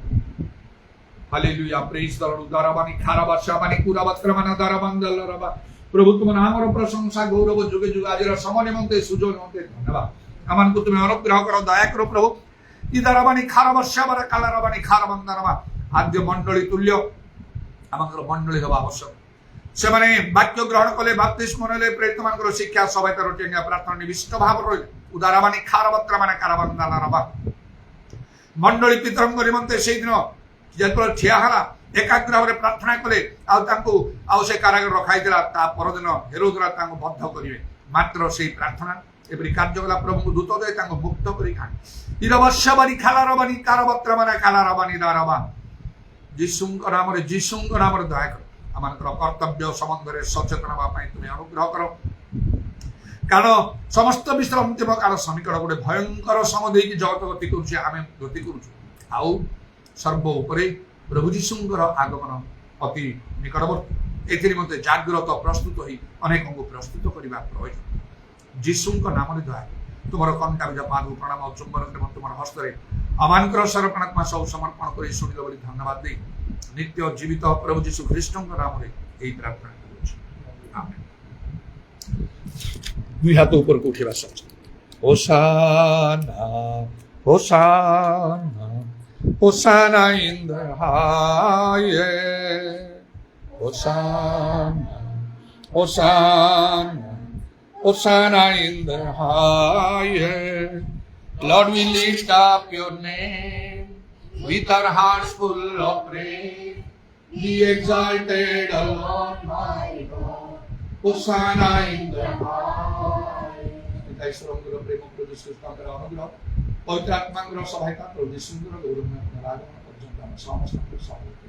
ହାଲେଲୁୟା, ପ୍ରେଜ ଦ ଲର୍ଡ। ଉଦାରବାଣୀ ଖାରବା শাবানি কুরাবাত্রমানা দারাবান্দালরাবা। প্রভু তোমার নামর প্রশংসা গৌরব যুগে যুগে আজির সময় নিমন্তে সুযোগ নিমন্তে ধন্যবাদ। আমাকে তুমি অনুগ্রহ করো, দয়া করো প্রভু। ইদারাবাণী খারবা শাবারা কালারাবাণী খারবান্দারাবা। আদ্য মণ্ডলী তুল্য আমাদের মণ্ডলী হওয়া আবশ্যক। ସେମାନେ ବାକ୍ୟ ଗ୍ରହଣ କଲେ, ବାପ୍ତିସ୍ମ ନେଲେ, ପ୍ରେରିତମାନଙ୍କର ଶିକ୍ଷା ସଭ୍ୟତାର ଟେନିଆ ପ୍ରାର୍ଥନା ନିବିଷ୍ଟ ଭାବରେ ରହିଲେ। ଉଦାରବାଣୀ ଖାରବତ୍ରା ମାନେ କାରାବାନ୍ଦାଲରାବା। ମଣ୍ଡଳୀ ପିତରଙ୍କ ନିମନ୍ତେ ସେଇଦିନ ଯେତେବେଳେ ଠିଆ ହେଲା, ଏକାଗ୍ର ଭାବରେ ପ୍ରାର୍ଥନା କଲେ, ଆଉ ତାଙ୍କୁ ଆଉ ସେ କାରାଗାର ରଖାଇଥିଲା। ତା ପରଦିନ ହେରୋଦ ତାଙ୍କୁ ବଦ୍ଧ କରିବେ, ମାତ୍ର ସେଇ ପ୍ରାର୍ଥନା ଏପରି କାର୍ଯ୍ୟ କଲା। ପ୍ରଭୁଙ୍କୁ ଦୂତ ଦେଇ ତାଙ୍କୁ ମୁକ୍ତ କରି ଇରବଶ୍ୟବାଣୀ ଖାଲାରବାଣୀ କାରବତ୍ରା ମାନେ କାଲାରବାଣୀ ଦାରବା। ଯୀଶୁଙ୍କ ନାମରେ ଦୟା କର। ଆମମାନଙ୍କର କର୍ତ୍ତବ୍ୟ ସମ୍ବନ୍ଧରେ ସଚେତନ ହେବା ପାଇଁ ତୁମେ ଅନୁଗ୍ରହ କର। କାରଣ ସମସ୍ତ ବିଷୟରେ ଅନ୍ତିମ କାଳ ସମୀକରଣ ଗୋଟେ ଭୟଙ୍କର ସମୟ ଦେଇକି ଜଗତ ଗତି କରୁଛି, ଆମେ ଗତି କରୁଛୁ। ଆଉ ସର୍ବ ଉପରେ ପ୍ରଭୁ ଯୀଶୁଙ୍କର ଆଗମନ ଅତି ନିକଟବର୍ତ୍ତୀ। ଏଥି ନିମନ୍ତେ ଜାଗ୍ରତ ପ୍ରସ୍ତୁତ ହୋଇ ଅନେକଙ୍କୁ ପ୍ରସ୍ତୁତ କରିବା ପ୍ରୟୋଜନ। ଯୀଶୁଙ୍କ ନାମରେ ଦୟା ତୁମର କଣ୍ଟା ବିଜା ପାଦକୁ ପ୍ରଣାମ ଓ ଚୁମ୍ବନ ଏବଂ ତୁମର ହସ୍ତରେ ଆମମାନଙ୍କର ସମର୍ପଣାତ୍ମା ସବୁ ସମର୍ପଣ କରି ଶୁଣିଲ ବୋଲି ଧନ୍ୟବାଦ ଦେଇ ନିତ୍ୟ ଜୀବିତ ପ୍ରଭୁ ଯୀଶୁ ଖ୍ରୀଷ୍ଟଙ୍କ ନାମରେ ଏହି ପ୍ରାର୍ଥନା କରୁଛି, ଆମେନ୍। ଦୁଇ ହାତ ଉପରକୁ ଉଠିବା ସହ hosanna hosanna hosanna in the highest, hosanna hosanna hosanna in the highest. Lord, we lift up your name with our hearts full of praise. Be exalted, O Lord my God. Hosanna in the highest. ଈଶ୍ୱରଙ୍କର ପ୍ରେମ, ପ୍ରଭୁ ଯୀଶୁଙ୍କର ଅନୁଗ୍ରହ, ପବିତ୍ର ଆତ୍ମାଙ୍କର ସହାୟତା, ପ୍ରଭୁ ଯୀଶୁଙ୍କର ଗୌରବ ରାଗମନ ପର୍ଯ୍ୟନ୍ତ ଆମେ ସମସ୍ତଙ୍କୁ ସହାୟତା